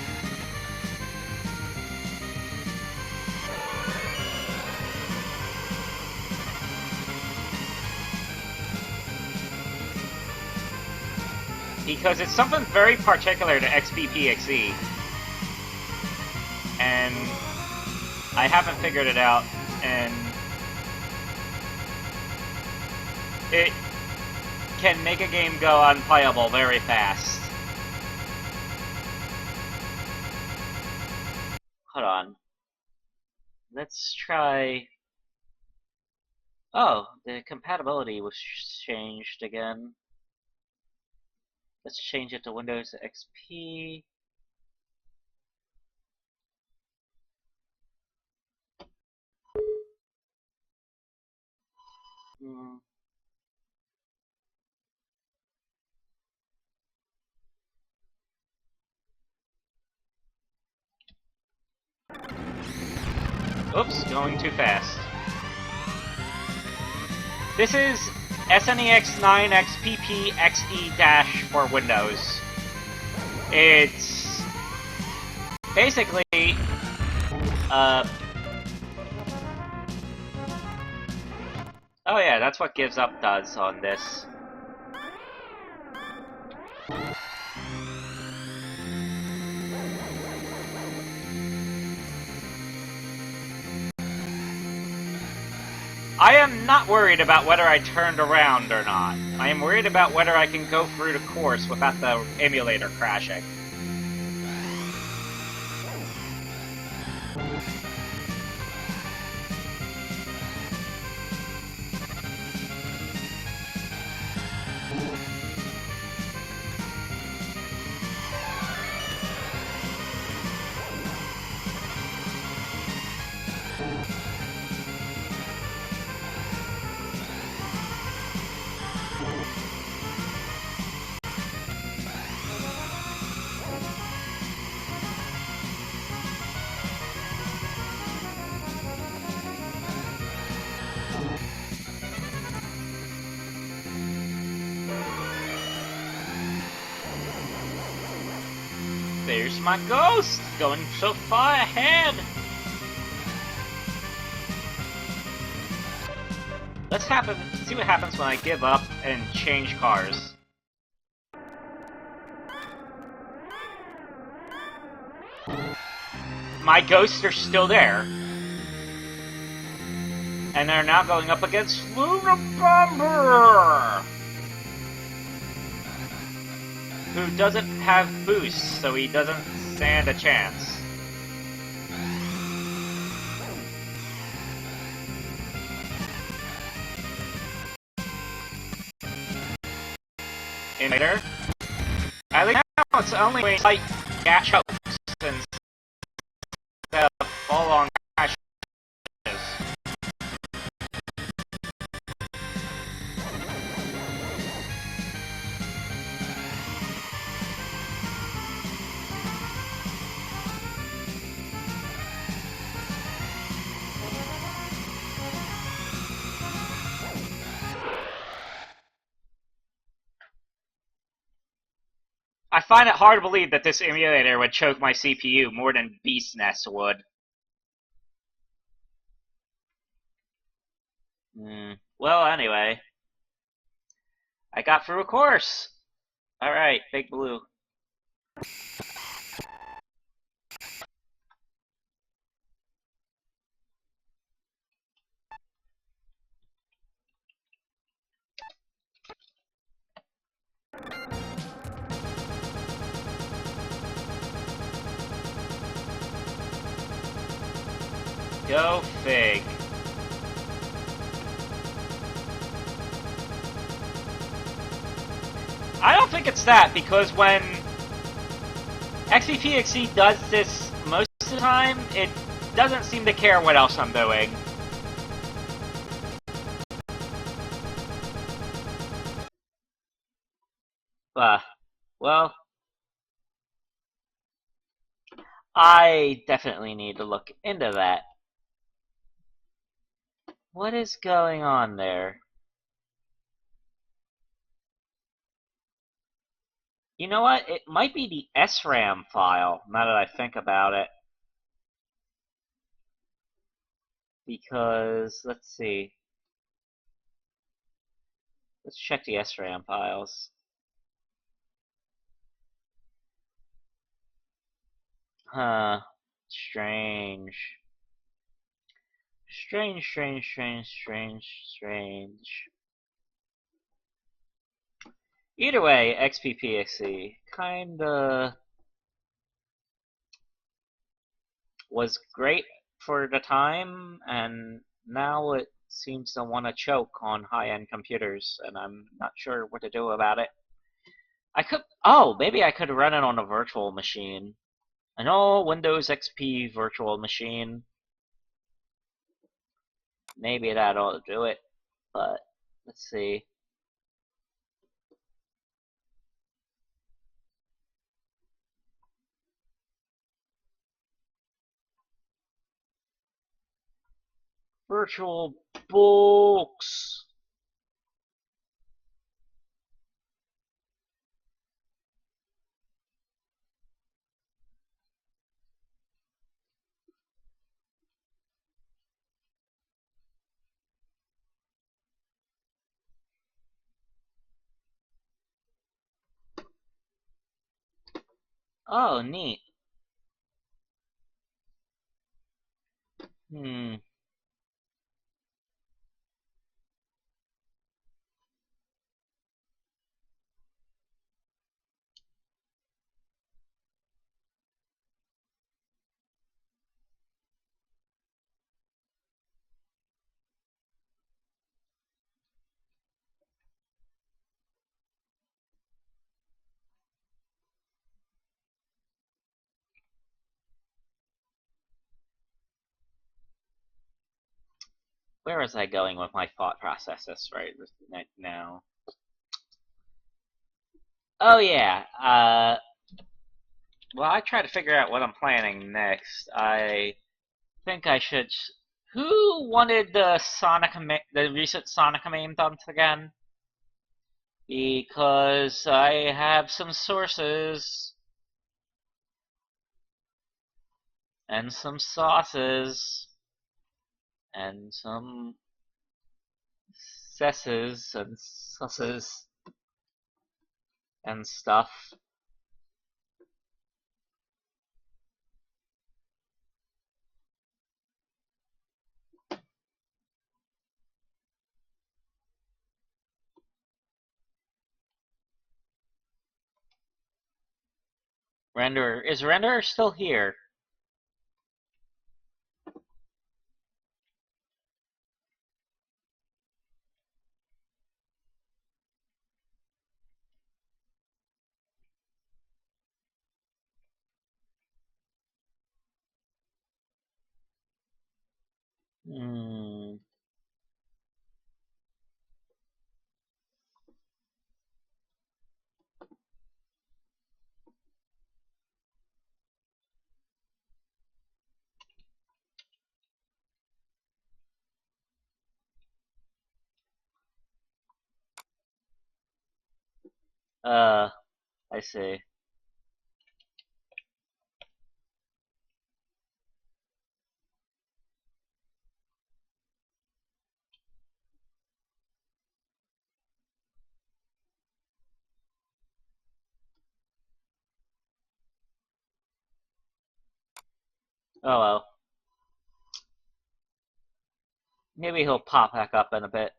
Because it's something very particular to XBPXE. And I haven't figured it out, and it can make a game go unplayable very fast. Hold on. Let's try... Oh, the compatibility was changed again. Let's change it to Windows XP. Oops, going too fast. This is SNES 9 XPP XE- for Windows. It's basically oh yeah, that's what Gives Up does on this. I am not worried about whether I turned around or not. I am worried about whether I can go through the course without the emulator crashing. There's my ghost, going so far ahead. Let's see what happens when I give up and change cars. My ghosts are still there. And they're now going up against Luna Bomber! Who doesn't have boost, so he doesn't stand a chance. In later, at least now it's only like gas chokes instead of full-on crashes. I find it hard to believe that this emulator would choke my CPU more than ZSNES would. Well, anyway, I got through a course. All right, Big Blue. Go fig. I don't think it's that, because when XPPXE does this most of the time, it doesn't seem to care what else I'm doing. Well, I definitely need to look into that. What is going on there? You know what? It might be the SRAM file, now that I think about it. Because, let's see. Let's check the SRAM files. Huh. Strange. Strange, strange, strange, strange, strange. Either way, XPPXE kinda was great for the time, and now it seems to want to choke on high-end computers, and I'm not sure what to do about it. Maybe I could run it on a virtual machine. An old Windows XP virtual machine. Maybe that ought to do it, but let's see. Virtual books. Oh, neat. Hmm. Where was I going with my thought processes right now? Oh yeah. Well, I try to figure out what I'm planning next. I think I should. Who wanted the recent Sonic meme dumped again? Because I have some sources and some sauces and some cesses and sauces and stuff. Renderer, is Renderer still here? Hmm. I see. Oh well. Maybe he'll pop back up in a bit.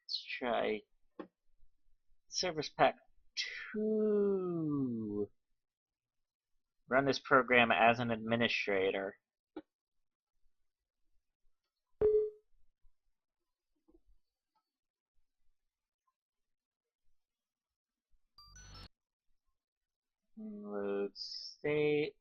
Let's try Service Pack 2. Run this program as an administrator. Load state.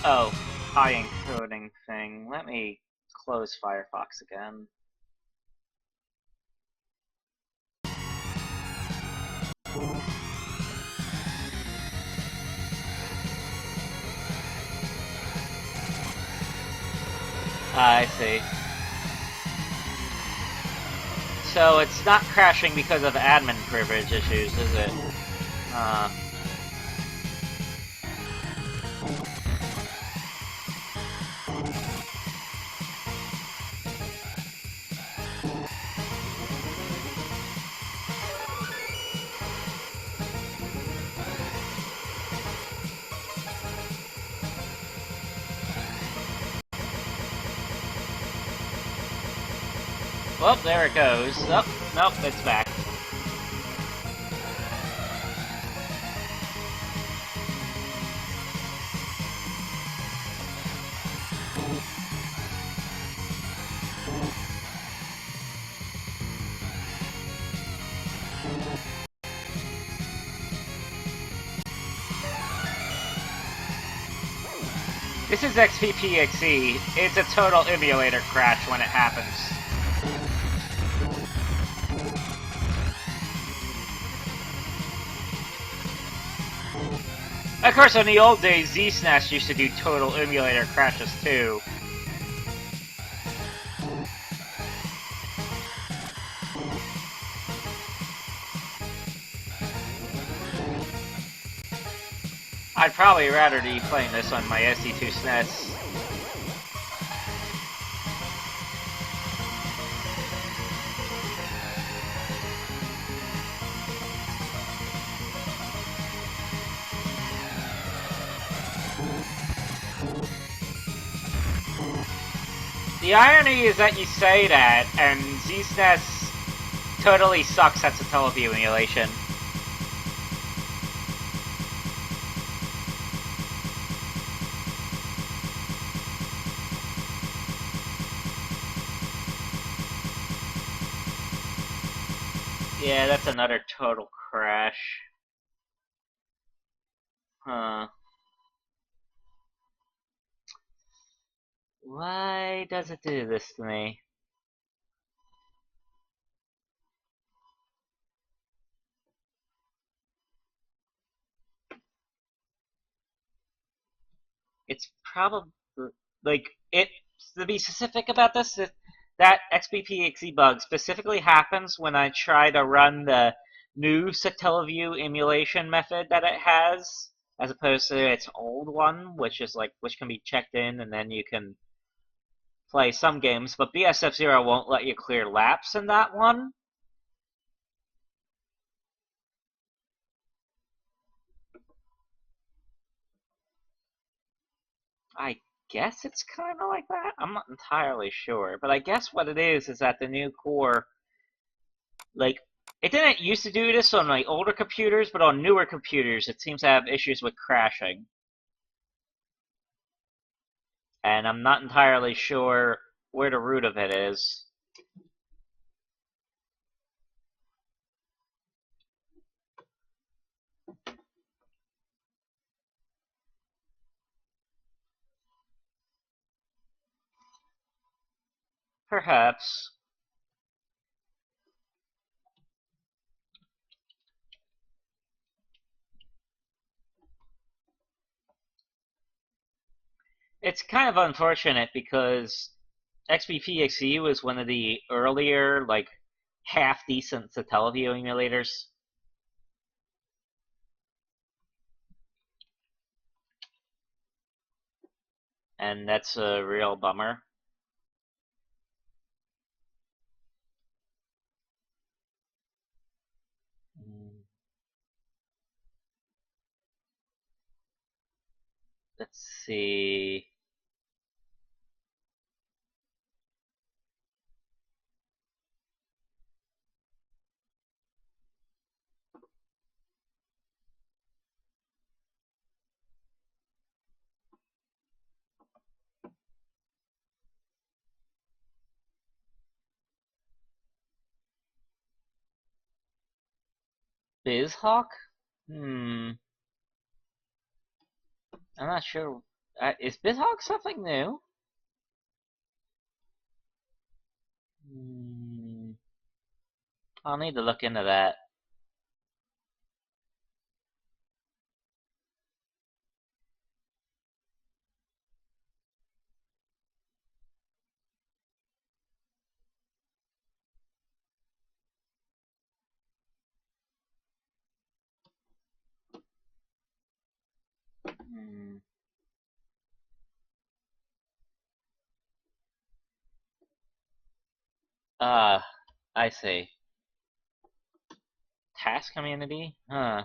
Oh, high encoding thing. Let me close Firefox again. I see. So it's not crashing because of admin privilege issues, is it? Well, there it goes. Oh, nope, it's back. This is XPPXE. It's a total emulator crash when it happens. Of course, in the old days, ZSNES used to do total emulator crashes too. I'd probably rather be playing this on my SD2 SNES. The irony is that you say that, and ZSNES totally sucks at Satellaview emulation. Yeah, that's another total crash. Huh. Why does it do this to me? It's probably, like, to be specific about this, that XBPXE bug specifically happens when I try to run the new Satellaview emulation method that it has, as opposed to its old one, which can be checked in and then you can play some games, but BSF-Zero won't let you clear laps in that one. I guess it's kind of like that. I'm not entirely sure, but I guess what it is that the new core, like, it didn't used to do this on like older computers, but on newer computers, it seems to have issues with crashing. And I'm not entirely sure where the root of it is. Perhaps. It's kind of unfortunate because XBPXE was one of the earlier, like, half-decent Satellaview emulators. And that's a real bummer. Let's see. BizHawk? I'm not sure. Is BizHawk something new? I'll need to look into that. Ah, I see. Task community? Huh.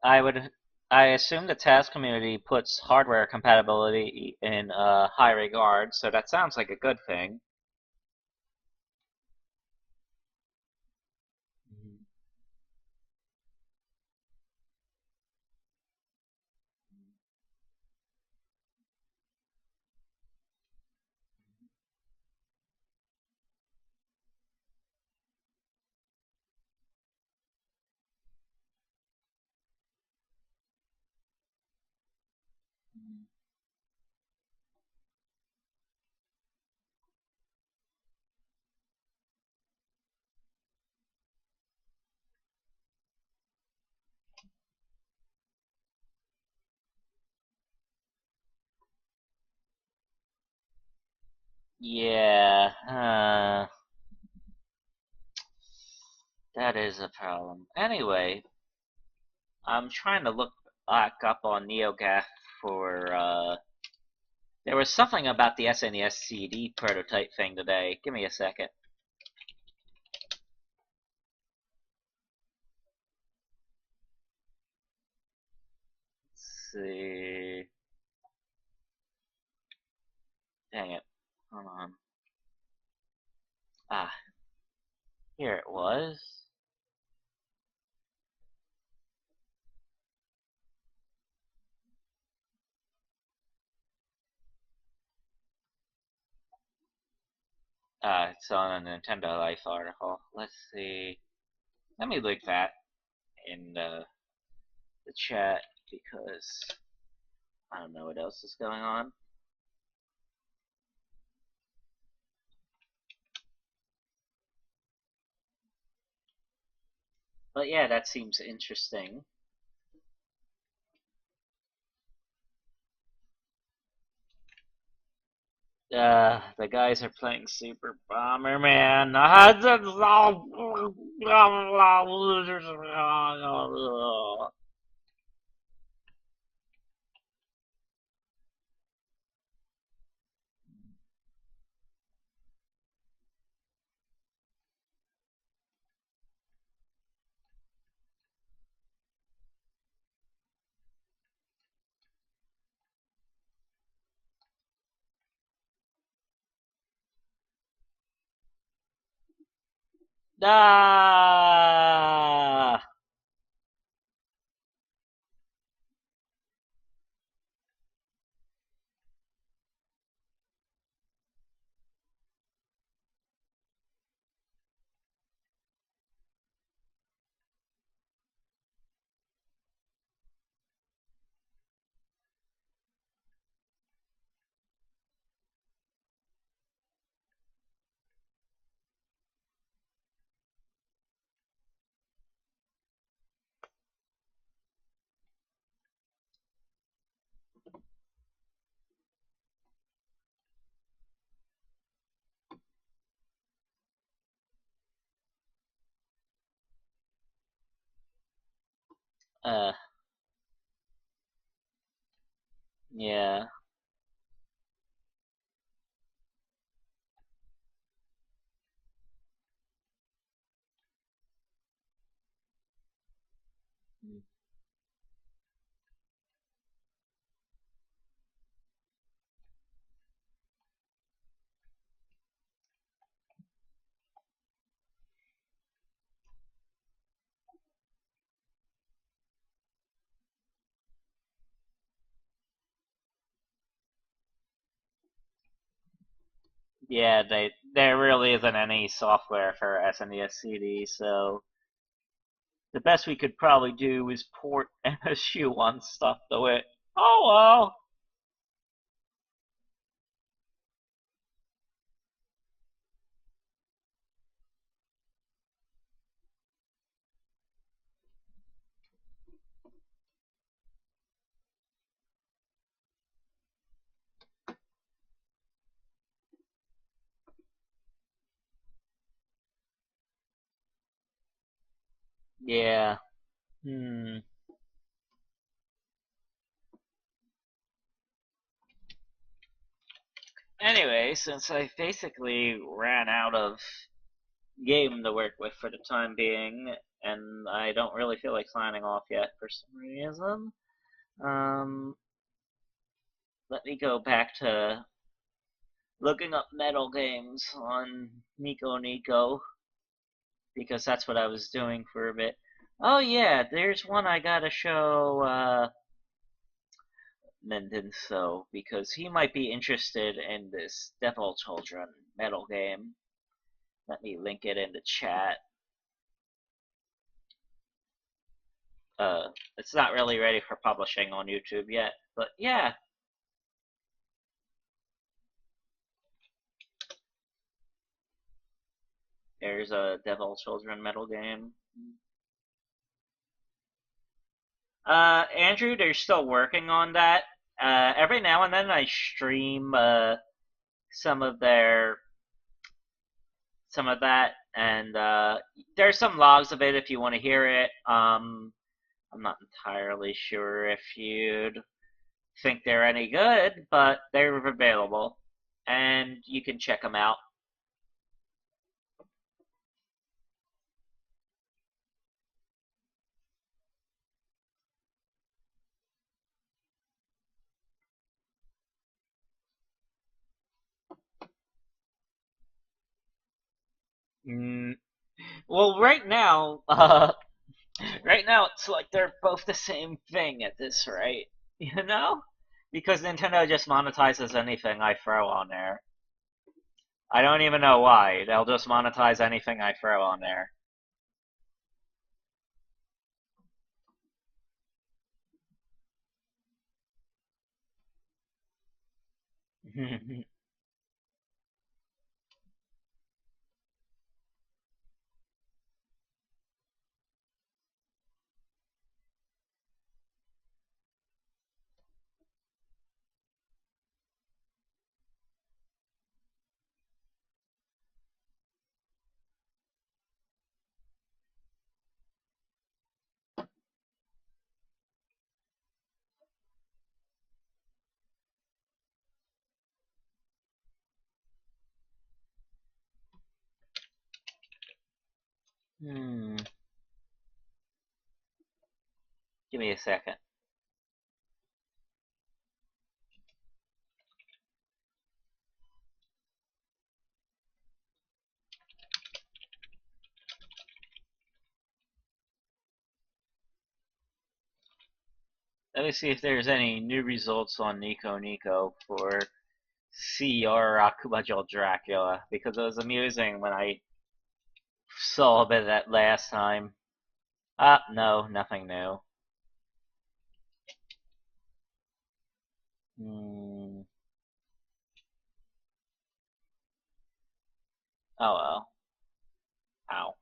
I would. I assume the task community puts hardware compatibility in high regard, so that sounds like a good thing. Yeah, that is a problem. Anyway, I'm trying to look back up on NeoGAF for, there was something about the SNES CD prototype thing today. Give me a second. Let's see. Dang it. Hold on. Ah, here it was. It's on a Nintendo Life article. Let's see. Let me link that in the chat because I don't know what else is going on. But yeah, that seems interesting. The guys are playing Super Bomberman. Ah! Uh, yeah. Yeah, there really isn't any software for SNES CD, so the best we could probably do is port MSU1 stuff to it. Oh well. Yeah. Hmm. Anyway, since I basically ran out of game to work with for the time being, and I don't really feel like signing off yet for some reason, um, let me go back to looking up metal games on Nico Nico, because that's what I was doing for a bit. Oh yeah, there's one I gotta show Menden so because he might be interested in this Devil Children metal game. Let me link it in the chat. It's not really ready for publishing on YouTube yet, but yeah. There's a Devil Children metal game. Andrew, they're still working on that. Every now and then I stream some of their some of that, and there's some logs of it if you want to hear it. I'm not entirely sure if you'd think they're any good, but they're available, and you can check them out. Mm, well, right now it's like they're both the same thing at this rate, you know? Because Nintendo just monetizes anything I throw on there. I don't even know why. They'll just monetize anything I throw on there. Hmm. Give me a second. Let me see if there's any new results on Nico Nico for CR Akumajo Dracula, because it was amusing when I saw a bit of that last time. No, nothing new. Hmm. Oh well. Ow.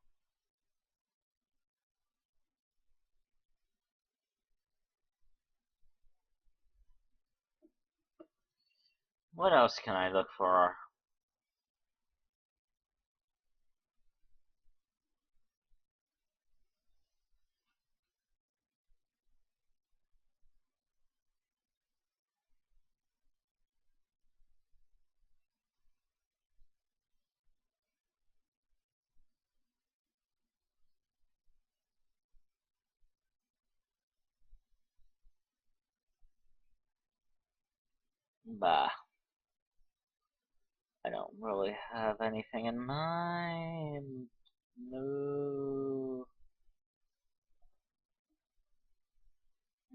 What else can I look for? Bah. I don't really have anything in mind. No.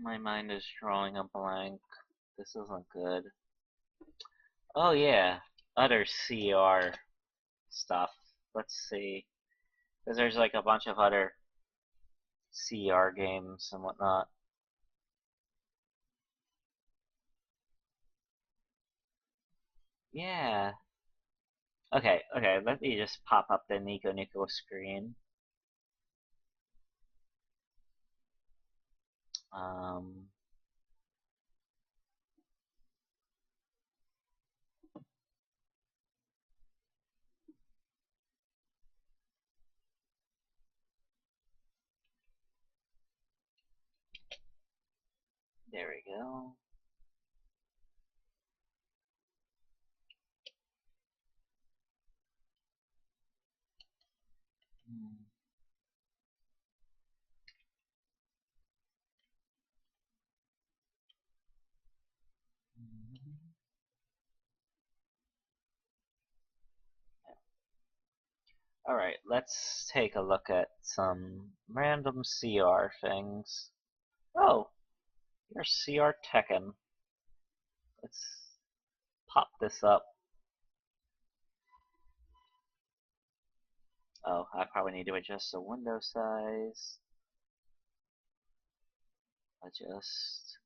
My mind is drawing a blank. This isn't good. Oh yeah, other CR stuff. Let's see. Because there's like a bunch of other CR games and whatnot. Yeah. Okay, let me just pop up the Nico Nico screen. Um, there we go. Alright, let's take a look at some random CR things. Oh, you're CR Tekken. Let's pop this up. Oh, I probably need to adjust the window size. Adjust.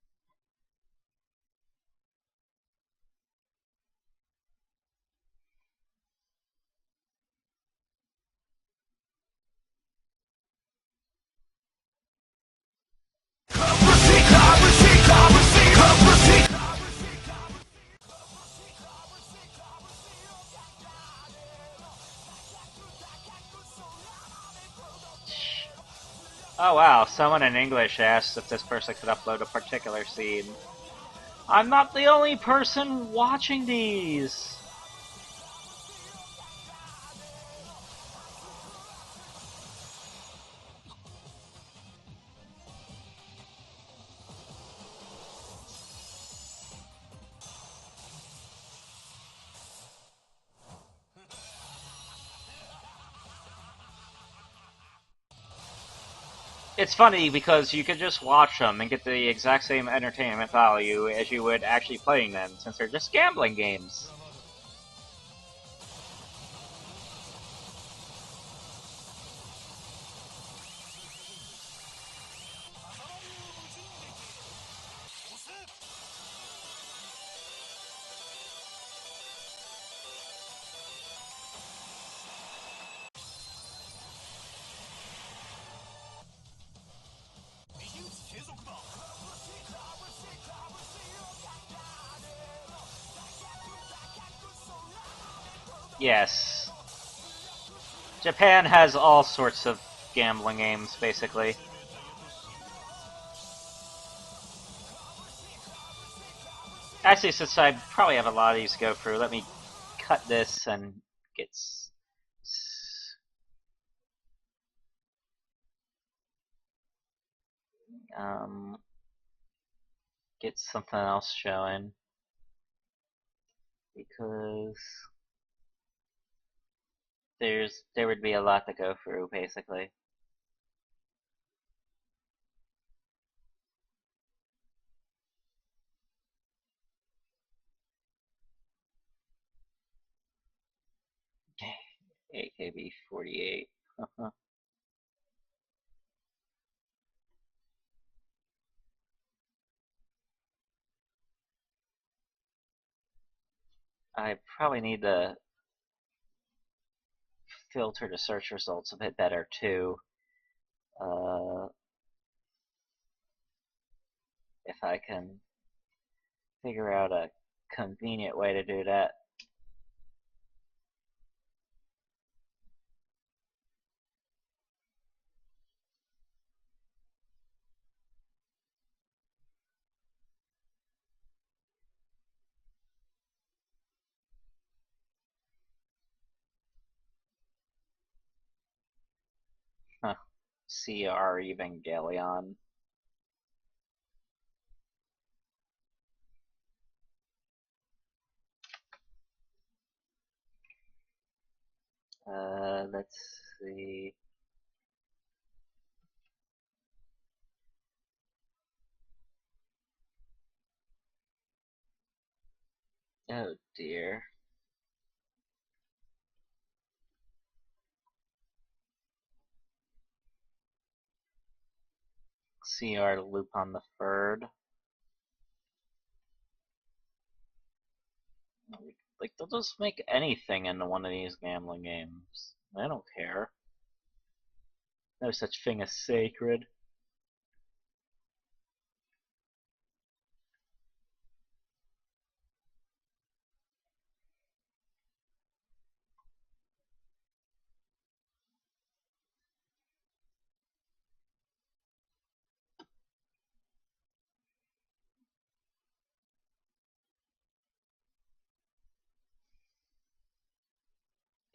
Oh wow, someone in English asked if this person could upload a particular scene. I'm not the only person watching these! It's funny because you could just watch them and get the exact same entertainment value as you would actually playing them, since they're just gambling games. Yes. Japan has all sorts of gambling games, basically. Actually, since I probably have a lot of these to go through, let me cut this and get um, get something else showing, because there would be a lot to go through, basically. AKB48. I probably need to filter the search results a bit better too. If I can figure out a convenient way to do that. Huh. CR Evangelion. Let's see. Oh dear. See our loop on the third. Like, they'll just make anything into one of these gambling games. I don't care. No such thing as sacred.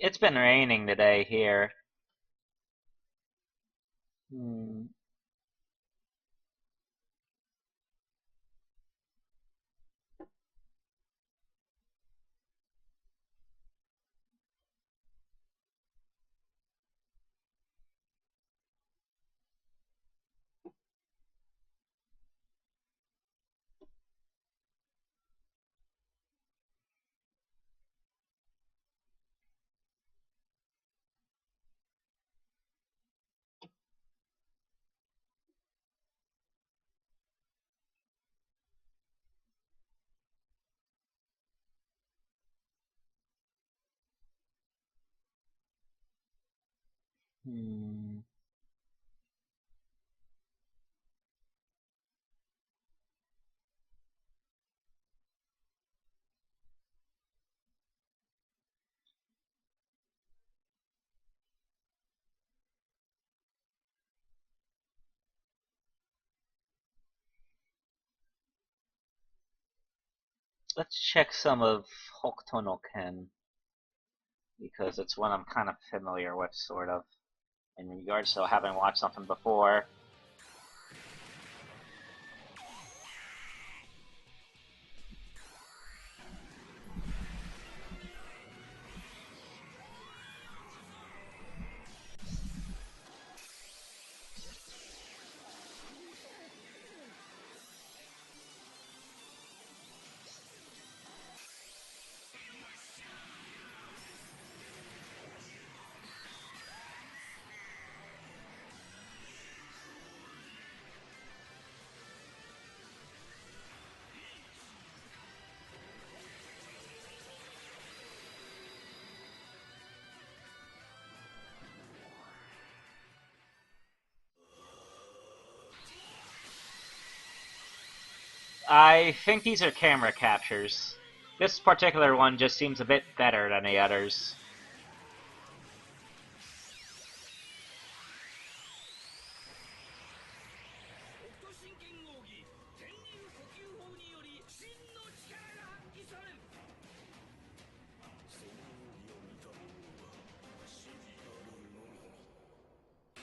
It's been raining today here. Hmm. Hmm. Let's check some of Hokuto no Ken, because it's one I'm kind of familiar with, sort of, in regards to having watched something before. I think these are camera captures. This particular one just seems a bit better than the others.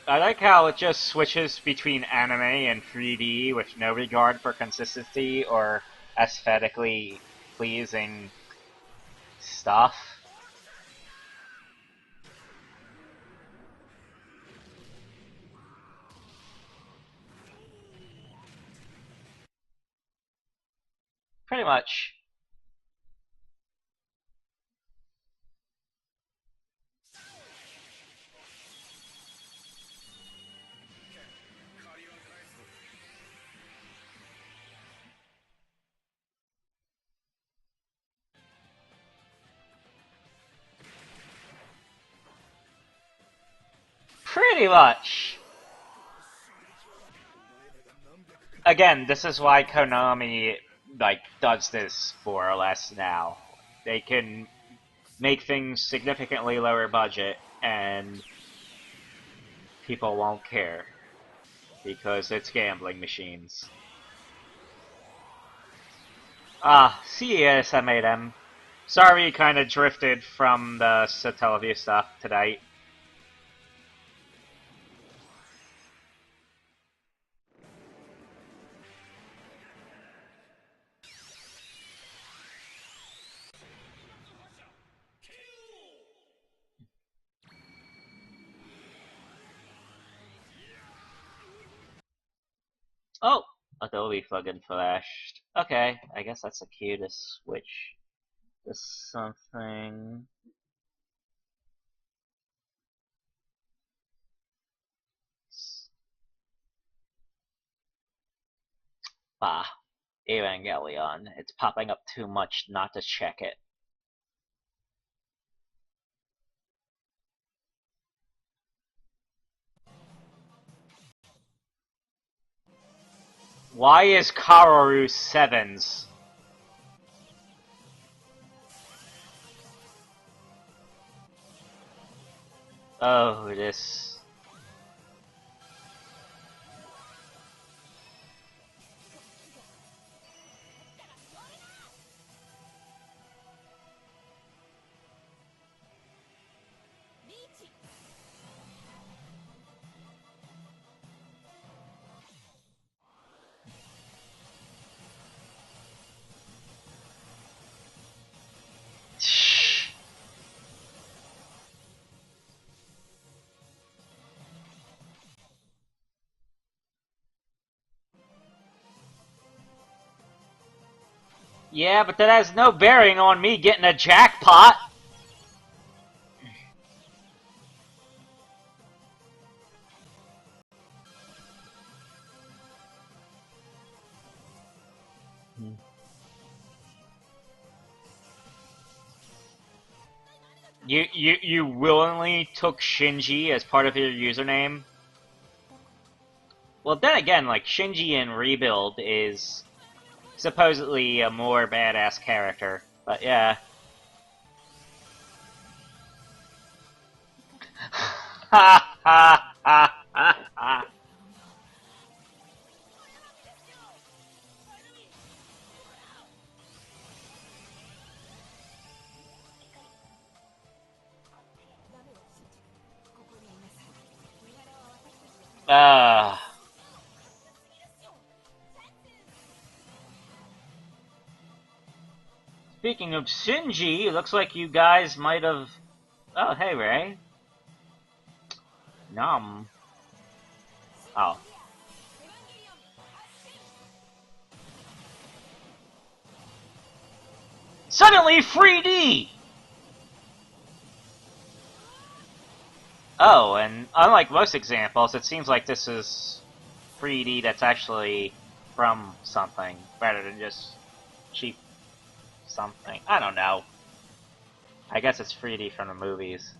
I like how it just switches between anime and 3D with no regard for consistency or aesthetically pleasing stuff. Pretty much. Pretty much. Again, this is why Konami does this more or less now. They can make things significantly lower budget and people won't care because it's gambling machines. Ah, CSNES. Sorry, kind of drifted from the Satellaview stuff tonight. Oh! Adobe plugin flashed. Okay, I guess that's a cue to switch to something. Bah. Evangelion. It's popping up too much not to check it. Why is Kararu 7s? Oh, this... Yeah, but that has no bearing on me getting a jackpot! You willingly took Shinji as part of your username? Well, then again, like, Shinji in Rebuild is supposedly a more badass character, but yeah. Ha ha ha ha ha. Speaking of Shinji, it looks like you guys might have... Oh, hey, Ray. Nom. Oh. Suddenly 3D! Oh, and unlike most examples, it seems like this is 3D that's actually from something, rather than just cheap something. I don't know. I guess it's 3D from the movies.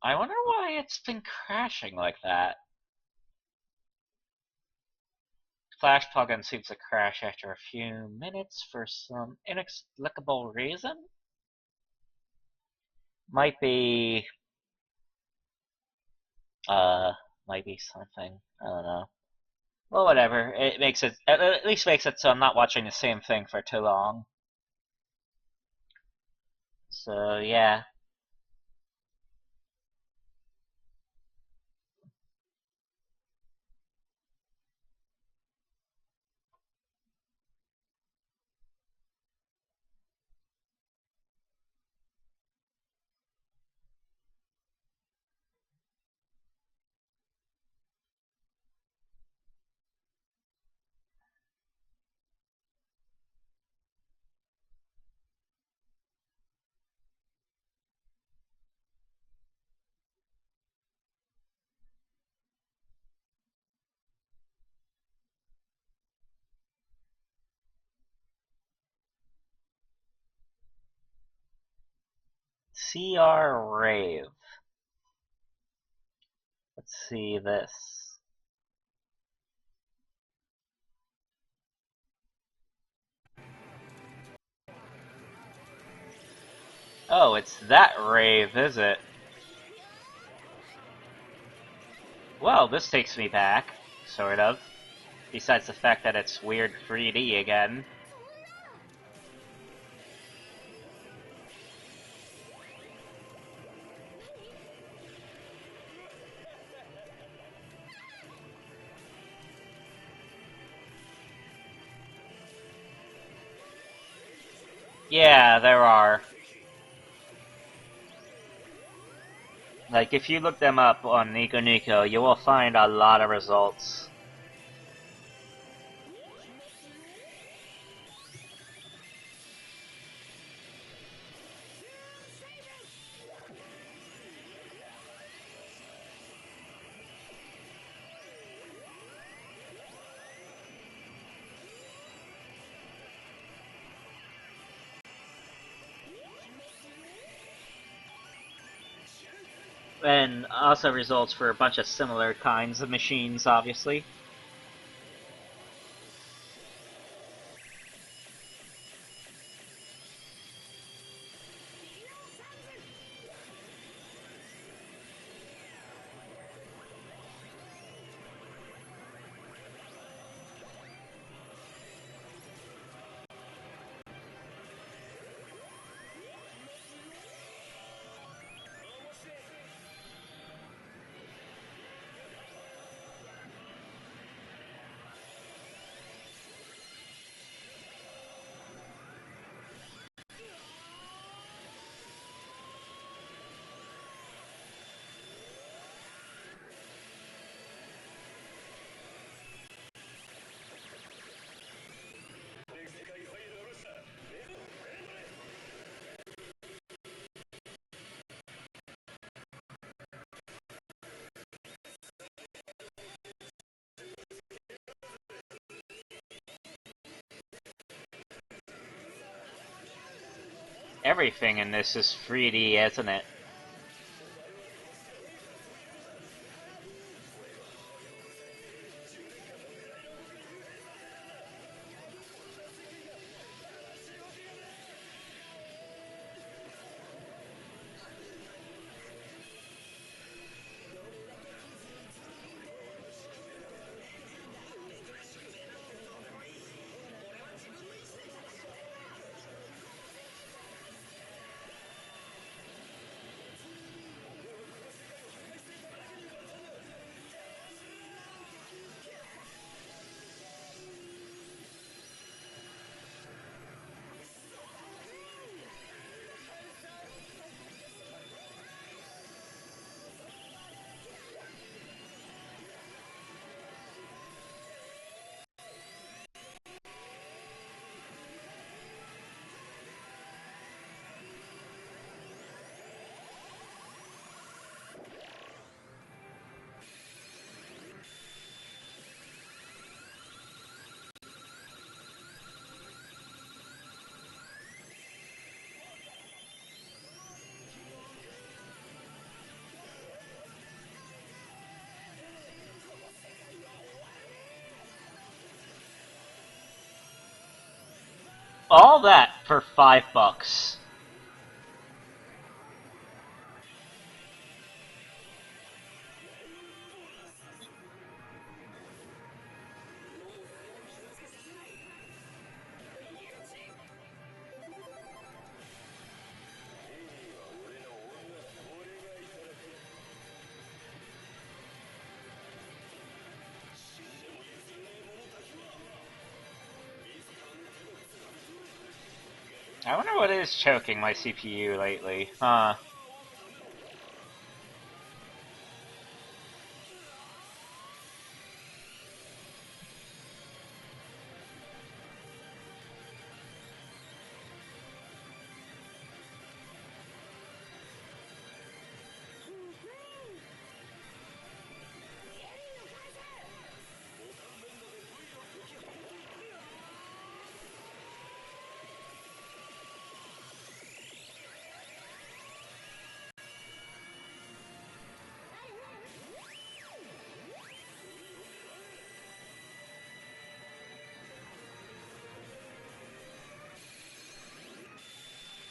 I wonder why it's been crashing like that. Flash plugin seems to crash after a few minutes for some inexplicable reason. Might be, might be something. I don't know. Well, whatever. It makes it, at least makes it so I'm not watching the same thing for too long. So, yeah. CR Rave. Let's see this. Oh, it's that Rave, is it? Well, this takes me back, sort of. Besides the fact that it's weird 3D again. Yeah, there are. Like, if you look them up on Nico Nico, you will find a lot of results. And also results for a bunch of similar kinds of machines, obviously. Everything in this is 3D, isn't it? All that for $5. I wonder what is choking my CPU lately. Huh.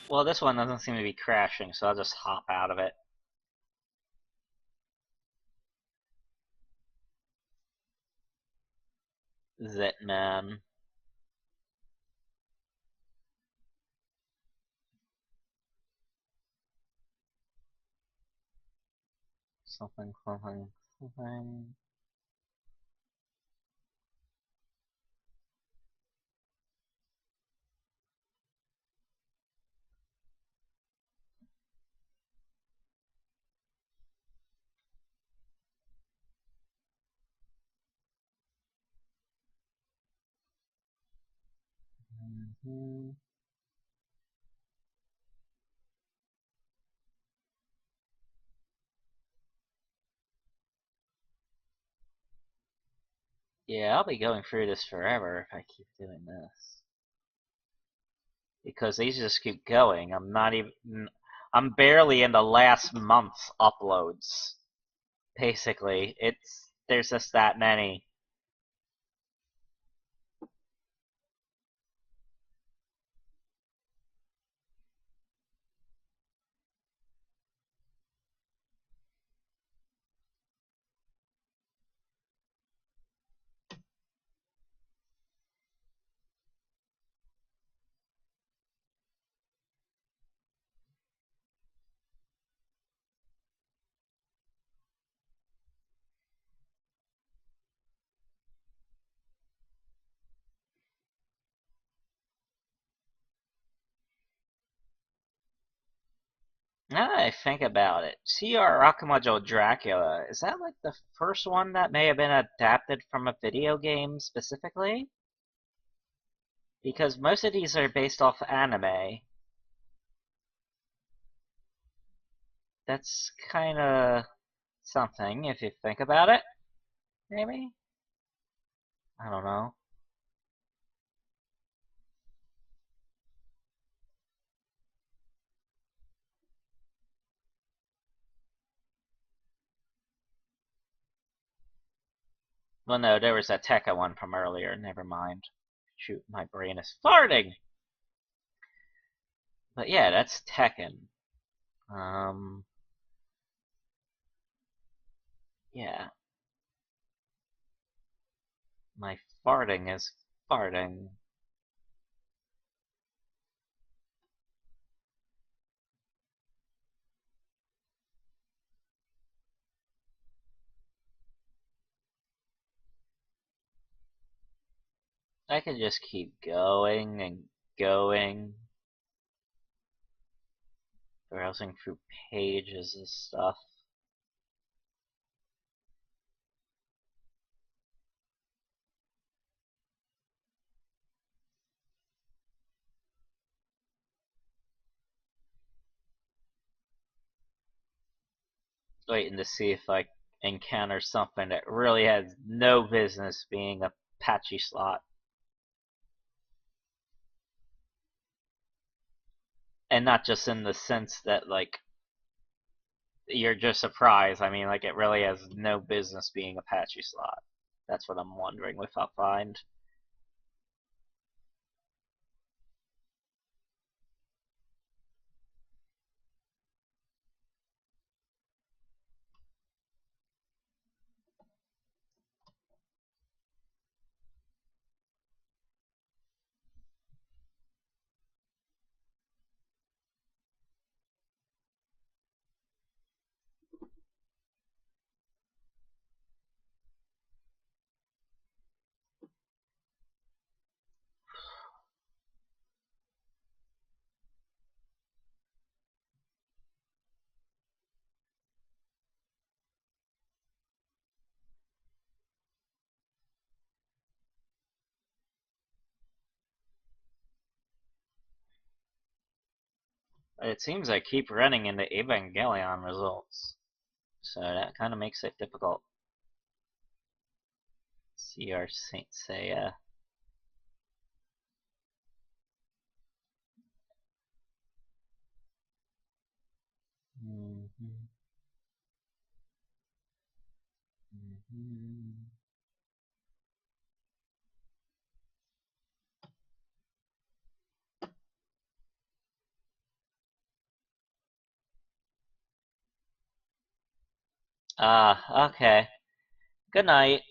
Well, this one doesn't seem to be crashing, so I'll just hop out of it. Zitman. Something, something, something. Yeah, I'll be going through this forever if I keep doing this. Because these just keep going. I'm barely in the last month's uploads. Basically, there's just that many. Now that I think about it, C.R. Rakamajou Dracula, is that like the first one that may have been adapted from a video game specifically? Because most of these are based off anime. That's kinda something if you think about it, maybe? I don't know. Well, no, there was that Tekka one from earlier. Never mind. Shoot, my brain is farting! But yeah, that's Tekken. Yeah. My farting is farting. I could just keep going and going. Browsing through pages and stuff. Waiting to see if I encounter something that really has no business being a patchy slot. And not just in the sense that, like, you're just surprised. I mean, like, it really has no business being a patchy slot. That's what I'm wondering if I'll find. It seems I keep running into Evangelion results. So that kind of makes it difficult. CR Saint Seiya. Mm-hmm. Mm-hmm. Ah, okay. Good night.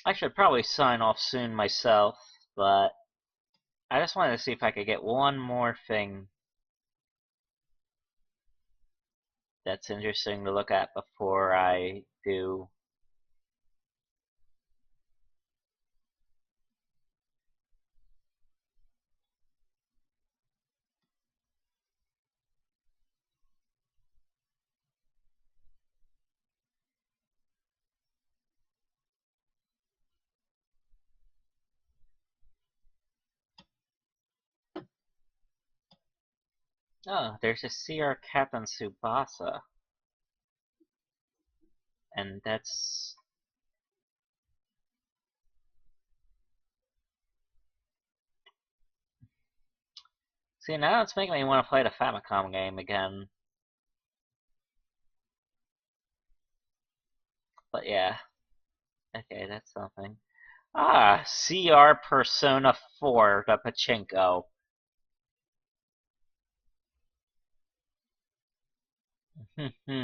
I should probably sign off soon myself, but I just wanted to see if I could get one more thing that's interesting to look at before I do. Oh, there's a CR Captain Tsubasa. And that's... See, now it's making me want to play the Famicom game again. But yeah. Okay, that's something. Ah, CR Persona 4, the Pachinko. Mm-hmm.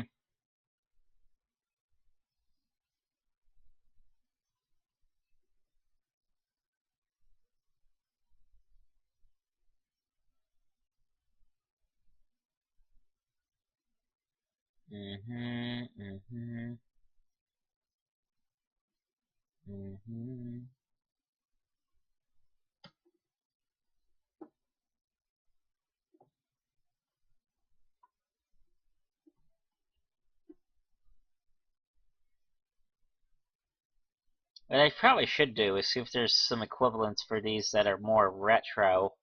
'What I probably should do is see if there's some equivalents for these that are more retro,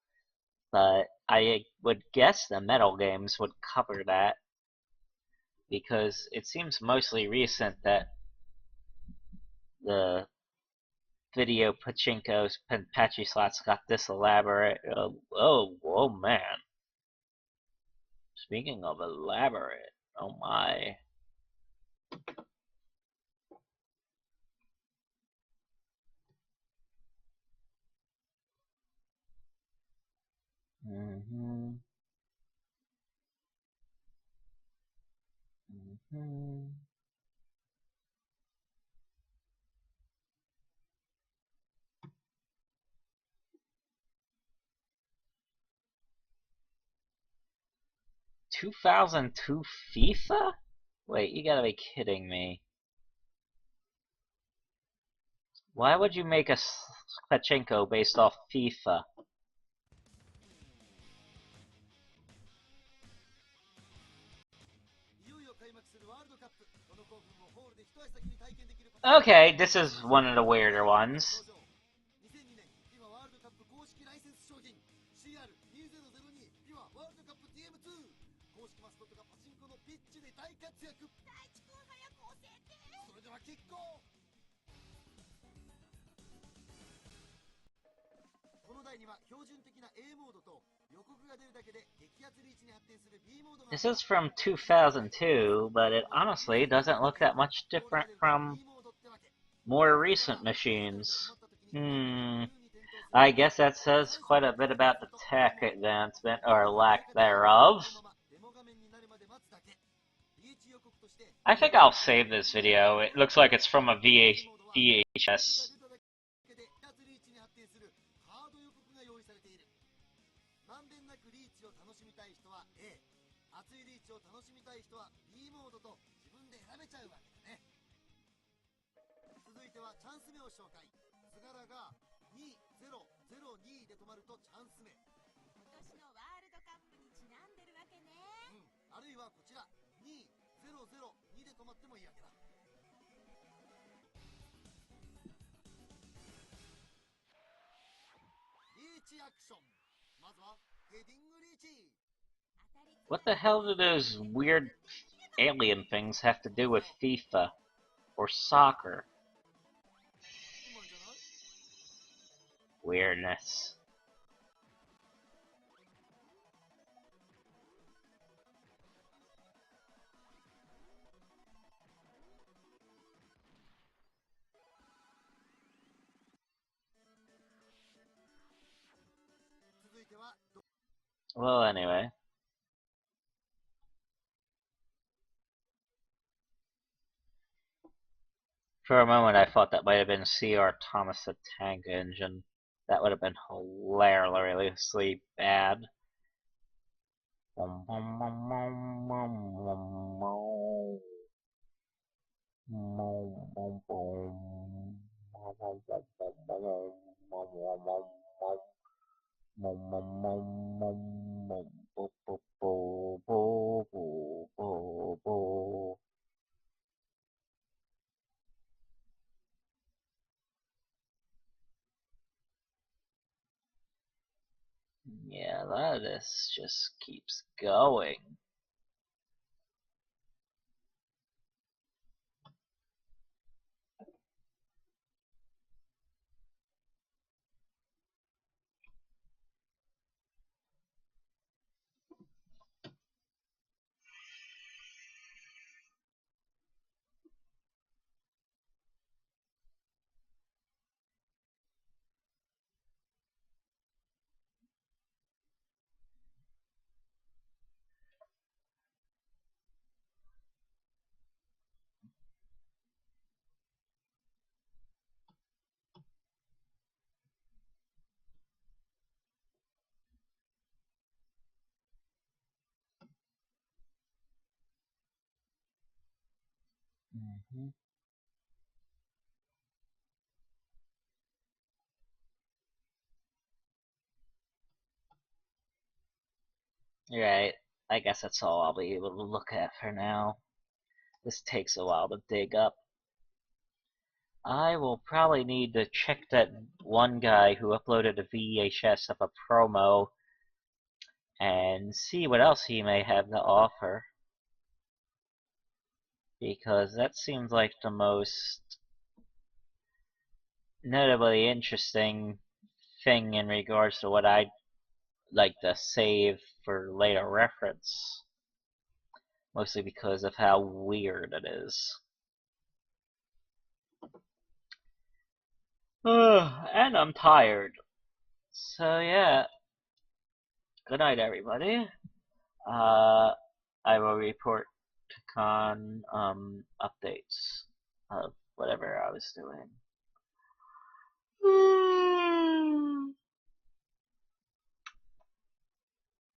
but I would guess the Metal games would cover that, because it seems mostly recent that the video Pachinko's patchy slots got this elaborate. Oh man. Speaking of elaborate, oh my. Mm-hmm. Mm-hmm. 2002 FIFA? Wait, you gotta be kidding me. Why would you make a pachinko based off FIFA? Okay, this is one of the weirder ones. This is from 2002, but it honestly doesn't look that much different from more recent machines. I guess that says quite a bit about the tech advancement, or lack thereof. I think I'll save this video. It looks like it's from a VHS. What the hell do those weird alien things have to do with FIFA or soccer? Weirdness. Well, anyway. For a moment, I thought that might have been C.R. Thomas the Tank Engine. That would have been hilariously bad. Yeah, This just keeps going. Mm-hmm. Right. I guess that's all I'll be able to look at for now. This takes a while to dig up. I will probably need to check that one guy who uploaded a VHS of a promo and see what else he may have to offer. Because that seems like the most notably interesting thing in regards to what I'd like to save for later reference. Mostly because of how weird it is. And I'm tired. So yeah, good night everybody. I will report to con updates of whatever I was doing.